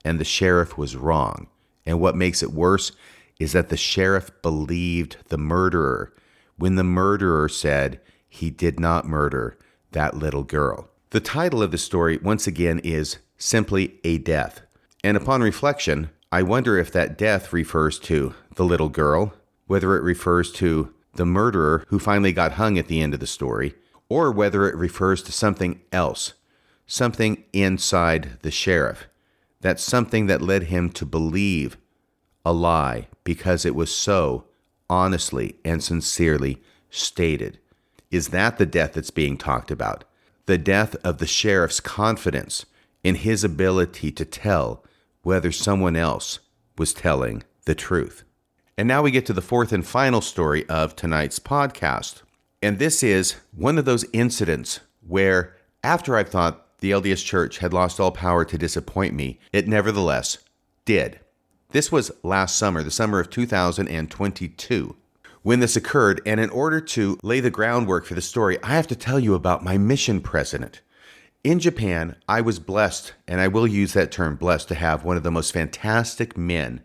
and the sheriff was wrong. And what makes it worse is that the sheriff believed the murderer when the murderer said he did not murder that little girl. The title of the story, once again, is simply A Death. And upon reflection, I wonder if that death refers to the little girl, whether it refers to the murderer who finally got hung at the end of the story, or whether it refers to something else, something inside the sheriff. That's something that led him to believe a lie because it was so honestly and sincerely stated. Is that the death that's being talked about? The death of the sheriff's confidence in his ability to tell whether someone else was telling the truth. And now we get to the fourth and final story of tonight's podcast. And this is one of those incidents where, after I thought the LDS Church had lost all power to disappoint me, it nevertheless did. This was last summer, the summer of 2022, when this occurred. And in order to lay the groundwork for the story, I have to tell you about my mission president. In Japan, I was blessed, and I will use that term blessed, to have one of the most fantastic men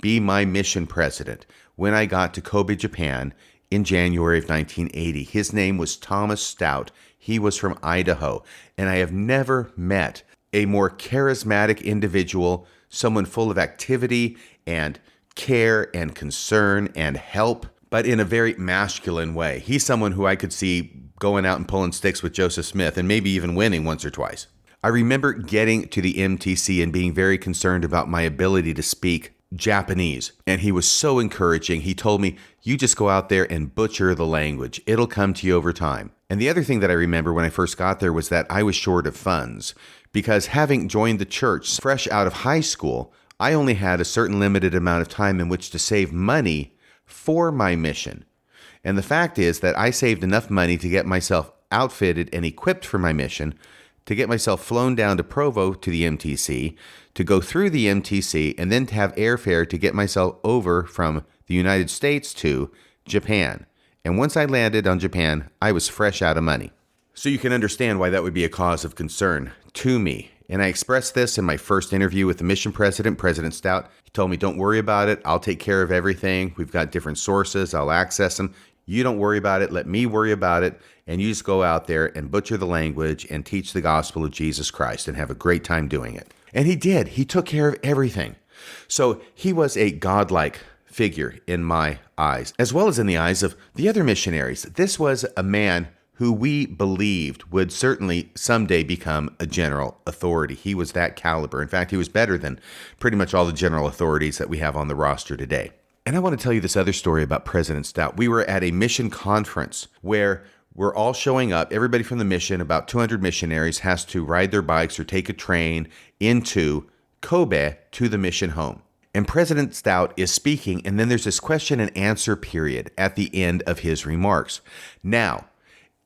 be my mission president when I got to Kobe, Japan in January of 1980. His name was Thomas Stout. He was from Idaho, and I have never met a more charismatic individual, someone full of activity and care and concern and help, but in a very masculine way. He's someone who I could see going out and pulling sticks with Joseph Smith and maybe even winning once or twice. I remember getting to the MTC and being very concerned about my ability to speak Japanese, and he was so encouraging. He told me, you just go out there and butcher the language. It'll come to you over time. And the other thing that I remember when I first got there was that I was short of funds, because having joined the church fresh out of high school, I only had a certain limited amount of time in which to save money for my mission. And the fact is that I saved enough money to get myself outfitted and equipped for my mission, to get myself flown down to Provo to the MTC, to go through the MTC, and then to have airfare to get myself over from the United States to Japan. And once I landed on Japan, I was fresh out of money. So you can understand why that would be a cause of concern to me. And I expressed this in my first interview with the mission president, President Stout. He told me, don't worry about it. I'll take care of everything. We've got different sources. I'll access them. You don't worry about it. Let me worry about it. And you just go out there and butcher the language and teach the gospel of Jesus Christ and have a great time doing it. And he did. He took care of everything. So he was a godlike figure in my eyes, as well as in the eyes of the other missionaries. This was a man who we believed would certainly someday become a general authority. He was that caliber. In fact, he was better than pretty much all the general authorities that we have on the roster today. And I want to tell you this other story about President Stout. We were at a mission conference where we're all showing up. Everybody from the mission, about 200 missionaries, has to ride their bikes or take a train into Kobe to the mission home. And President Stout is speaking, and then there's this question and answer period at the end of his remarks. Now,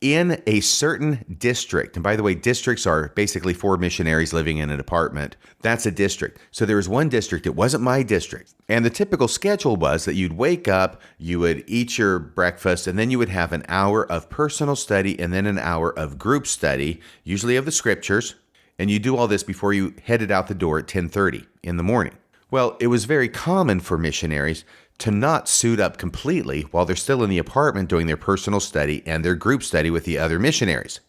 in a certain district, and by the way, districts are basically 4 missionaries living in an apartment. That's a district. So there was one district, it wasn't my district. And the typical schedule was that you'd wake up, you would eat your breakfast, and then you would have an hour of personal study and then an hour of group study, usually of the scriptures. And you do all this before you headed out the door at 10:30 in the morning. Well, it was very common for missionaries to not suit up completely while they're still in the apartment doing their personal study and their group study with the other missionaries.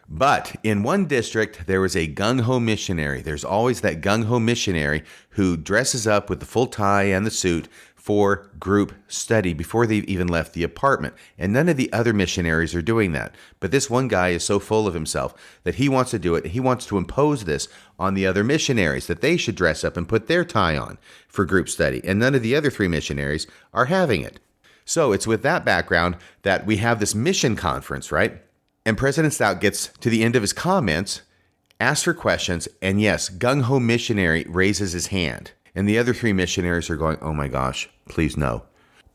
But in one district, there was a gung-ho missionary. There's always that gung-ho missionary who dresses up with the full tie and the suit for group study before they've even left the apartment. And none of the other missionaries are doing that. But this one guy is so full of himself that he wants to do it. He wants to impose this on the other missionaries, that they should dress up and put their tie on for group study. And none of the other 3 missionaries are having it. So it's with that background that we have this mission conference, right? And President Stout gets to the end of his comments, asks for questions, and yes, gung-ho missionary raises his hand. And the other 3 missionaries are going, oh my gosh, please no.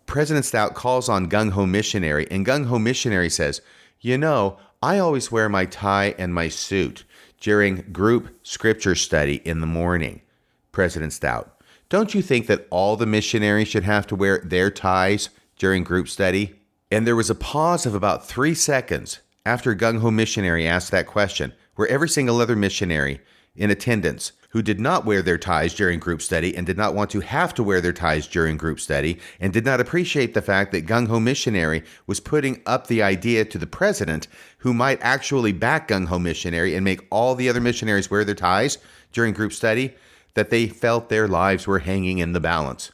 President Stout calls on gung-ho missionary, and gung-ho missionary says, you know, I always wear my tie and my suit during group scripture study in the morning. President Stout, don't you think that all the missionaries should have to wear their ties during group study? And there was a pause of about 3 seconds after gung-ho missionary asked that question, where every single other missionary in attendance who did not wear their ties during group study and did not want to have to wear their ties during group study and did not appreciate the fact that gung-ho missionary was putting up the idea to the president, who might actually back gung-ho missionary and make all the other missionaries wear their ties during group study, that they felt their lives were hanging in the balance.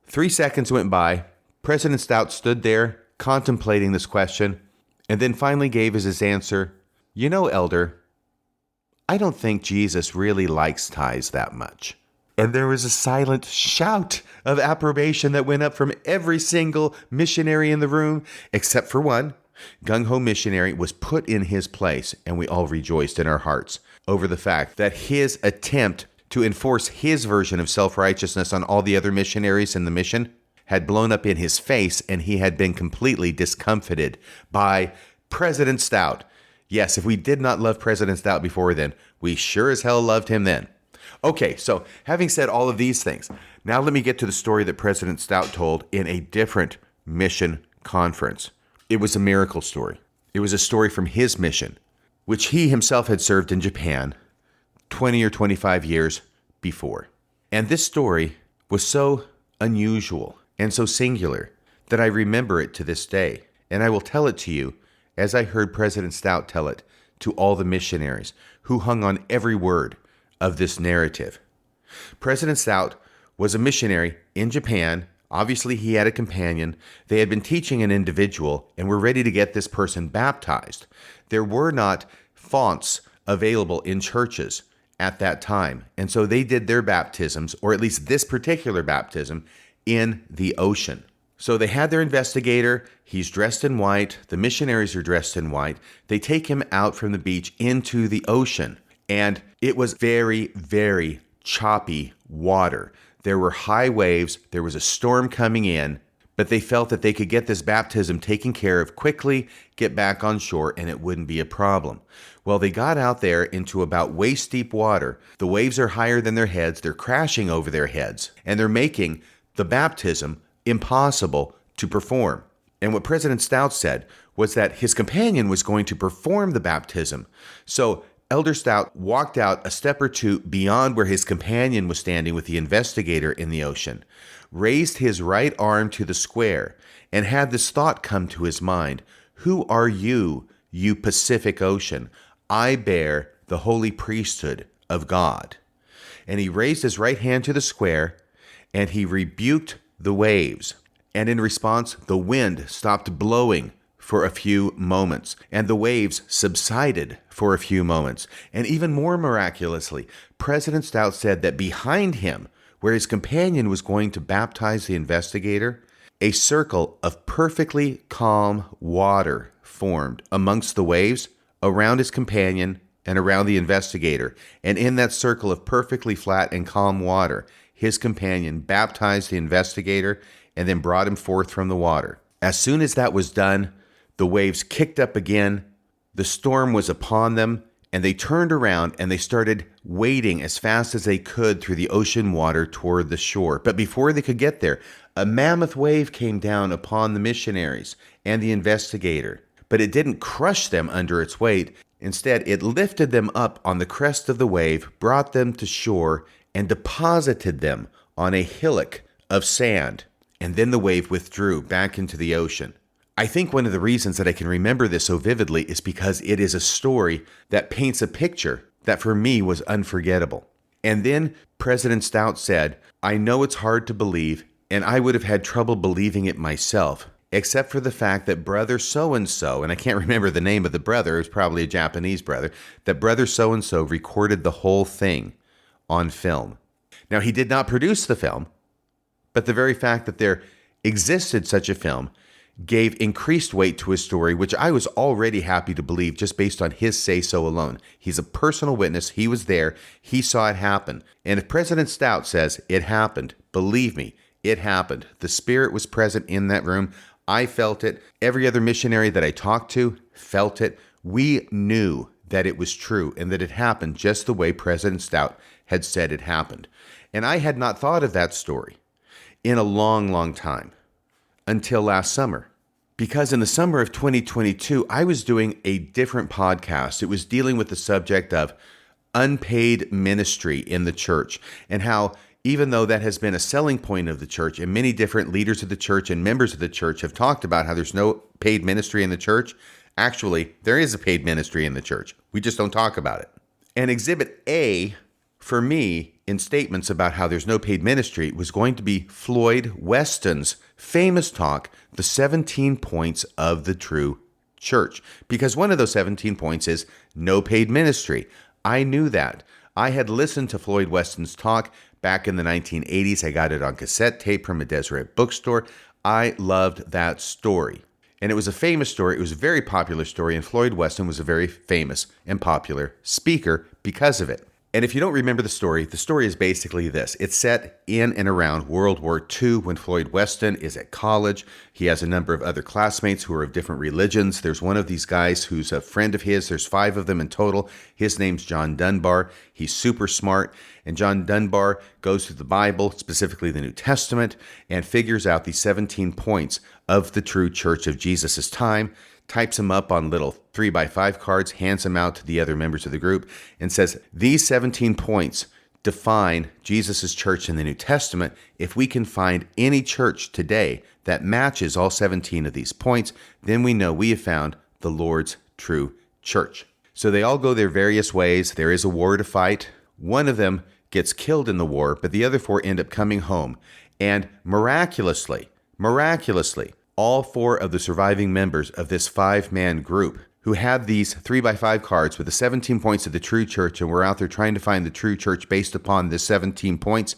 3 seconds went by. President Stout stood there contemplating this question and then finally gave as his answer, "You know, Elder, I don't think Jesus really likes ties that much." And there was a silent shout of approbation that went up from every single missionary in the room, except for one. Gung-ho missionary was put in his place, and we all rejoiced in our hearts over the fact that his attempt to enforce his version of self-righteousness on all the other missionaries in the mission had blown up in his face, and he had been completely discomfited by President Stout. Yes, if we did not love President Stout before then, we sure as hell loved him then. Okay, so having said all of these things, now let me get to the story that President Stout told in a different mission conference. It was a miracle story. It was a story from his mission, which he himself had served in Japan 20 or 25 years before. And this story was so unusual and so singular that I remember it to this day. And I will tell it to you as I heard President Stout tell it to all the missionaries who hung on every word of this narrative. President Stout was a missionary in Japan. Obviously, he had a companion. They had been teaching an individual and were ready to get this person baptized. There were not fonts available in churches at that time. And so they did their baptisms, or at least this particular baptism, in the ocean. So they had their investigator. He's dressed in white. The missionaries are dressed in white. They take him out from the beach into the ocean. And it was very, very choppy water. There were high waves. There was a storm coming in. But they felt that they could get this baptism taken care of quickly, get back on shore, and it wouldn't be a problem. Well, they got out there into about waist-deep water. The waves are higher than their heads. They're crashing over their heads. And they're making the baptism impossible to perform. And what President Stout said was that his companion was going to perform the baptism. So Elder Stout walked out a step or two beyond where his companion was standing with the investigator in the ocean, raised his right arm to the square, and had this thought come to his mind: "Who are you, you Pacific Ocean? I bear the holy priesthood of God." And he raised his right hand to the square, and he rebuked the waves. And in response, the wind stopped blowing for a few moments, and the waves subsided for a few moments. And even more miraculously, President Stout said that behind him, where his companion was going to baptize the investigator, a circle of perfectly calm water formed amongst the waves around his companion and around the investigator. And in that circle of perfectly flat and calm water, his companion baptized the investigator and then brought him forth from the water. As soon as that was done, the waves kicked up again, the storm was upon them, and they turned around and they started wading as fast as they could through the ocean water toward the shore. But before they could get there, a mammoth wave came down upon the missionaries and the investigator. But it didn't crush them under its weight. Instead, it lifted them up on the crest of the wave, brought them to shore, and deposited them on a hillock of sand. And then the wave withdrew back into the ocean. I think one of the reasons that I can remember this so vividly is because it is a story that paints a picture that for me was unforgettable. And then President Stout said, "I know it's hard to believe, and I would have had trouble believing it myself, except for the fact that brother so-and-so," and I can't remember the name of the brother, it was probably a Japanese brother, that brother so-and-so recorded the whole thing on film. Now, he did not produce the film, but the very fact that there existed such a film gave increased weight to his story, which I was already happy to believe just based on his say-so alone. He's a personal witness. He was there. He saw it happen. And if President Stout says it happened, believe me, it happened. The Spirit was present in that room. I felt it. Every other missionary that I talked to felt it. We knew that it was true and that it happened just the way President Stout had said it happened. And I had not thought of that story in a long, long time until last summer. Because in the summer of 2022, I was doing a different podcast. It was dealing with the subject of unpaid ministry in the church and how, even though that has been a selling point of the church, and many different leaders of the church and members of the church have talked about how there's no paid ministry in the church, actually, there is a paid ministry in the church. We just don't talk about it. And Exhibit A, for me, in statements about how there's no paid ministry was going to be Floyd Weston's famous talk, The 17 Points of the True Church. Because one of those 17 points is no paid ministry. I knew that. I had listened to Floyd Weston's talk back in the 1980s. I got it on cassette tape from a Deseret bookstore. I loved that story. And it was a famous story. It was a very popular story. And Floyd Weston was a very famous and popular speaker because of it. And if you don't remember the story is basically this. It's set in and around World War II when Floyd Weston is at college. He has a number of other classmates who are of different religions. There's one of these guys who's a friend of his. There's 5 of them in total. His name's John Dunbar. He's super smart. And John Dunbar goes through the Bible, specifically the New Testament, and figures out the 17 points of the true church of Jesus' time, types them up on little 3x5 cards, hands them out to the other members of the group, and says, these 17 points define Jesus' church in the New Testament. If we can find any church today that matches all 17 of these points, then we know we have found the Lord's true church. So they all go their various ways. There is a war to fight. One of them gets killed in the war, but the other 4 end up coming home. And miraculously, all 4 of the surviving members of this 5-man group who had these 3x5 cards with the 17 points of the true church and were out there trying to find the true church based upon the 17 points,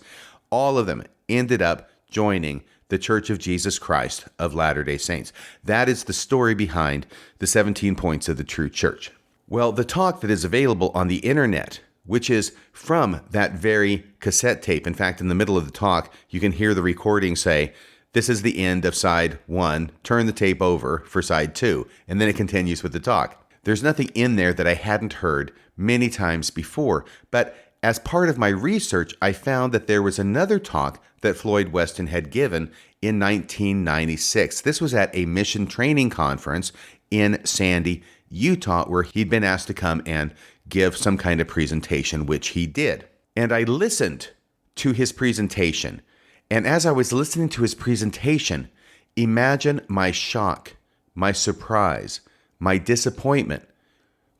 all of them ended up joining the Church of Jesus Christ of Latter-day Saints. That is the story behind the 17 points of the true church. Well, the talk that is available on the internet, which is from that very cassette tape. In fact, in the middle of the talk, you can hear the recording say, this is the end of side 1, turn the tape over for side 2, and then it continues with the talk. There's nothing in there that I hadn't heard many times before, but as part of my research, I found that there was another talk that Floyd Weston had given in 1996. This was at a mission training conference in Sandy, Utah, where he'd been asked to come and give some kind of presentation, which he did. And I listened to his presentation. And as I was listening to his presentation, imagine my shock, my surprise, my disappointment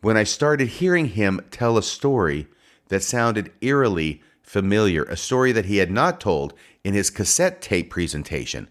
when I started hearing him tell a story that sounded eerily familiar, a story that he had not told in his cassette tape presentation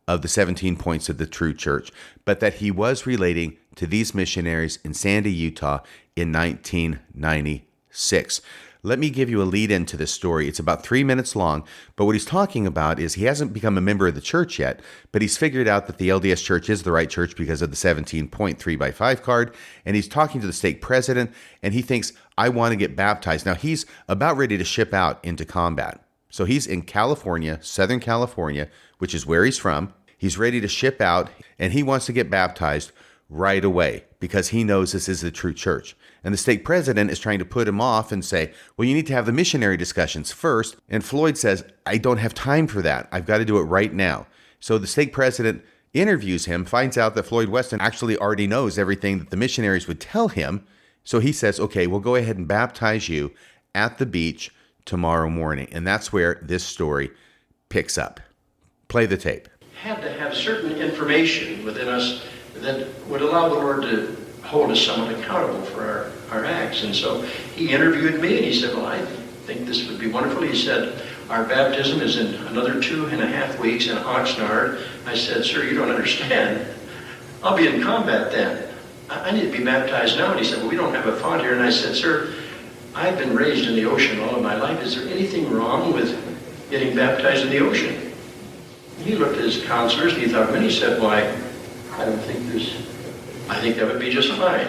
of the 17 points of the true church, but that he was relating to these missionaries in Sandy, Utah in 1996. Let me give you a lead into this story. It's about 3 minutes long, but what he's talking about is he hasn't become a member of the church yet, but he's figured out that the LDS church is the right church because of the 17-point 3x5 card, and he's talking to the stake president, and he thinks, I want to get baptized. Now, he's about ready to ship out into combat. So he's in California, Southern California, which is where he's from. He's ready to ship out, and he wants to get baptized right away because he knows this is the true church. And the stake president is trying to put him off and say, well, you need to have the missionary discussions first. And Floyd says, I don't have time for that. I've got to do it right now. So the stake president interviews him, finds out that Floyd Weston actually already knows everything that the missionaries would tell him. So he says, okay, we'll go ahead and baptize you at the beach tomorrow morning. And that's where this story picks up. Play the tape. Had to have certain information within us that would allow the Lord to hold us somewhat accountable for our acts. And so he interviewed me and he said, well, I think this would be wonderful. He said, our baptism is in another 2.5 weeks in Oxnard. I said, sir, you don't understand. I'll be in combat then. I need to be baptized now. And he said, well, we don't have a font here. And I said, sir, I've been raised in the ocean all of my life. Is there anything wrong with getting baptized in the ocean? And he looked at his counselors and he thought, and he said, why, I think that would be just fine.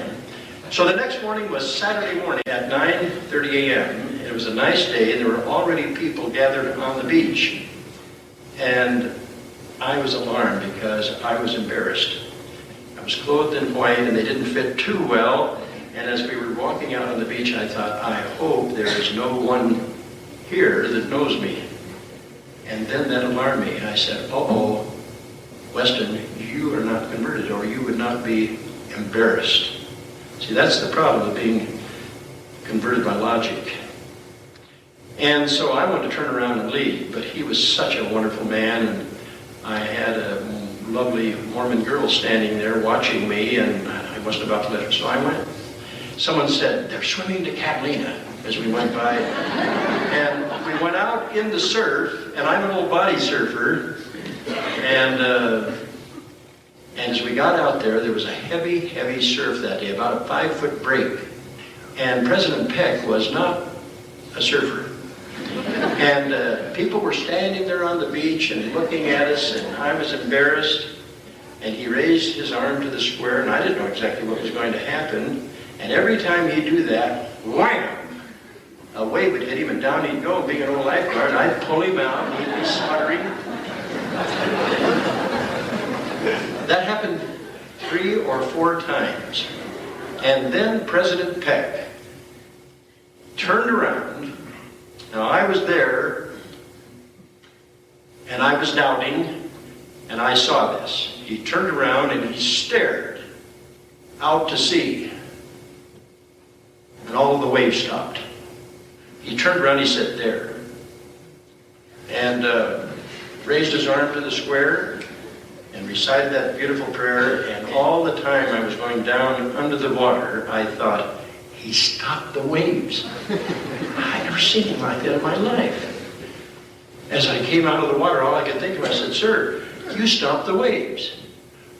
So the next morning was Saturday morning at 9:30 a.m. It was a nice day, and there were already people gathered on the beach. And I was alarmed because I was embarrassed. I was clothed in white, and they didn't fit too well. And as we were walking out on the beach, I thought, I hope there is no one here that knows me. And then that alarmed me. I said, uh-oh, Weston, you are not converted, or you would not be embarrassed. See, that's the problem of being converted by logic. And so I wanted to turn around and leave, but he was such a wonderful man, and I had a lovely Mormon girl standing there watching me, and I wasn't about to let her, so I went. Someone said, they're swimming to Catalina. as we went by. And we went out in the surf, and I'm an old body surfer, and as we got out there, there was a heavy, heavy surf that day, about a 5-foot break. And President Peck was not a surfer. And people were standing there on the beach and looking at us, and I was embarrassed. And he raised his arm to the square, and I didn't know exactly what was going to happen. And every time he'd do that, wham! A wave would hit him, and down he'd go, being an old lifeguard. I'd pull him out, and he'd be sputtering. That happened 3 or 4 times. And then President Peck turned around. Now I was there, and I was doubting, and I saw this. He turned around and he stared out to sea, and all of the waves stopped. He turned around, he said, "There," and raised his arm to the square and recited that beautiful prayer. And all the time I was going down under the water, I thought, he stopped the waves. I'd never seen him like that in my life. As I came out of the water, all I could think of, I said, "Sir, you stopped the waves."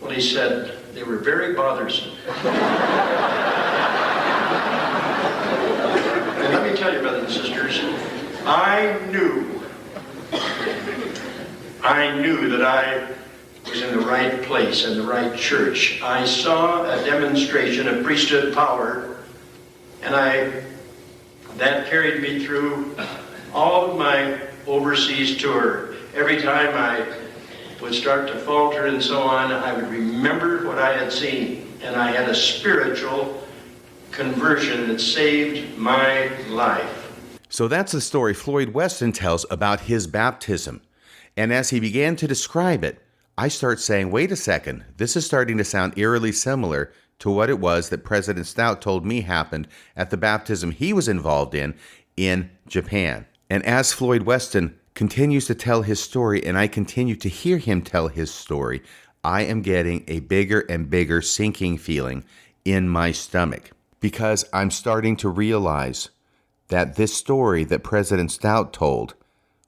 Well, he said, "They were very bothersome." And let me tell you, brothers and sisters, I knew that I was in the right place, in the right church. I saw a demonstration of priesthood power, and that carried me through all of my overseas tour. Every time I would start to falter and so on, I would remember what I had seen, and I had a spiritual conversion that saved my life. So that's the story Floyd Weston tells about his baptism. And as he began to describe it, I start saying, wait a second, this is starting to sound eerily similar to what it was that President Stout told me happened at the baptism he was involved in Japan. And as Floyd Weston continues to tell his story, and I continue to hear him tell his story, I am getting a bigger and bigger sinking feeling in my stomach, because I'm starting to realize that this story that President Stout told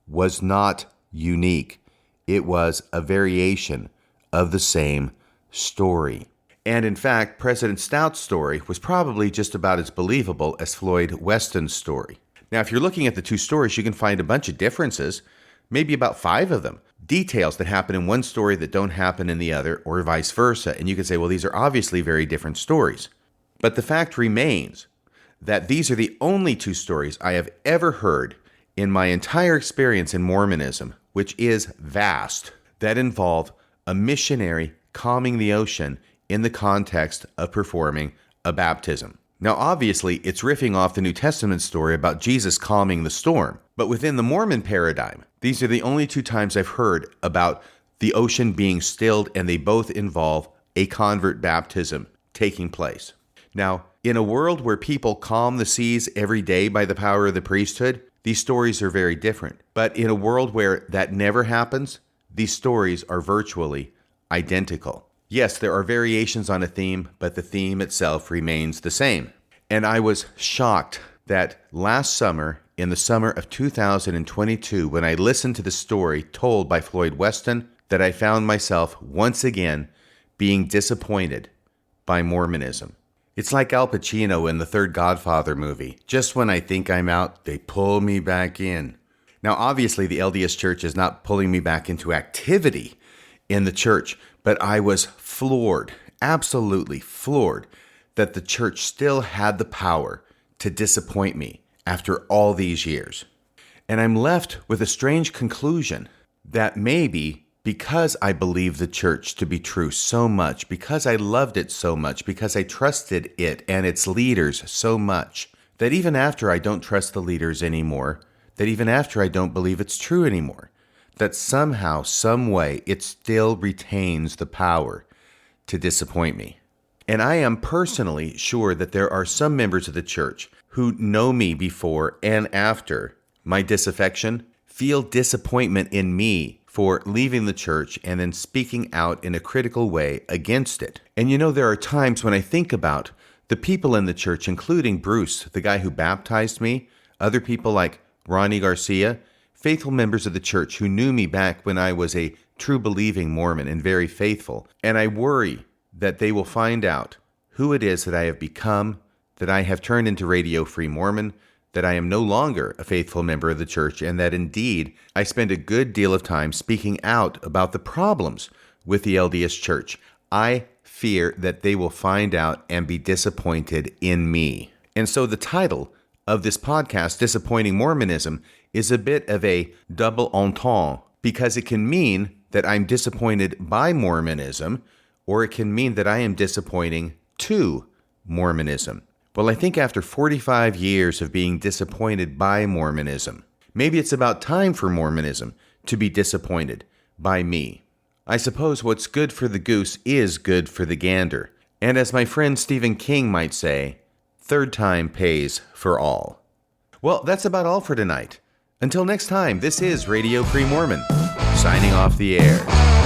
was not unique. It was a variation of the same story. And in fact, President Stout's story was probably just about as believable as Floyd Weston's story. Now, if you're looking at the two stories, you can find a bunch of differences, maybe about 5 of them. Details that happen in one story that don't happen in the other, or vice versa. And you can say, well, these are obviously very different stories. But the fact remains that these are the only 2 stories I have ever heard in my entire experience in Mormonism, which is vast, that involve a missionary calming the ocean in the context of performing a baptism. Now, obviously, it's riffing off the New Testament story about Jesus calming the storm. But within the Mormon paradigm, these are the only 2 times I've heard about the ocean being stilled, and they both involve a convert baptism taking place. Now, in a world where people calm the seas every day by the power of the priesthood, these stories are very different. But in a world where that never happens, these stories are virtually identical. Yes, there are variations on a theme, but the theme itself remains the same. And I was shocked that last summer, in the summer of 2022, when I listened to the story told by Floyd Weston, that I found myself once again being disappointed by Mormonism. It's like Al Pacino in the third Godfather movie. Just when I think I'm out, they pull me back in. Now, obviously, the LDS Church is not pulling me back into activity in the church, but I was floored, absolutely floored, that the church still had the power to disappoint me after all these years. And I'm left with a strange conclusion that maybe because I believe the church to be true so much, because I loved it so much, because I trusted it and its leaders so much, that even after I don't trust the leaders anymore, that even after I don't believe it's true anymore, that somehow, some way, it still retains the power to disappoint me. And I am personally sure that there are some members of the church who know me before and after my disaffection, feel disappointment in me for leaving the church and then speaking out in a critical way against it. And you know, there are times when I think about The people in the church, including Bruce, the guy who baptized me, other people like Ronnie Garcia, faithful members of the church who knew me back when I was a true believing Mormon and very faithful. And I worry that they will find out who it is that I have become, that I have turned into Radio Free Mormon, that I am no longer a faithful member of the church, and that indeed I spend a good deal of time speaking out about the problems with the LDS Church. I fear that they will find out and be disappointed in me. And so the title of this podcast, Disappointing Mormonism, is a bit of a double entendre, because it can mean that I'm disappointed by Mormonism, or it can mean that I am disappointing to Mormonism. Well, I think after 45 years of being disappointed by Mormonism, maybe it's about time for Mormonism to be disappointed by me. I suppose what's good for the goose is good for the gander. And as my friend Stephen King might say, third time pays for all. Well, that's about all for tonight. Until next time, this is Radio Free Mormon, signing off the air.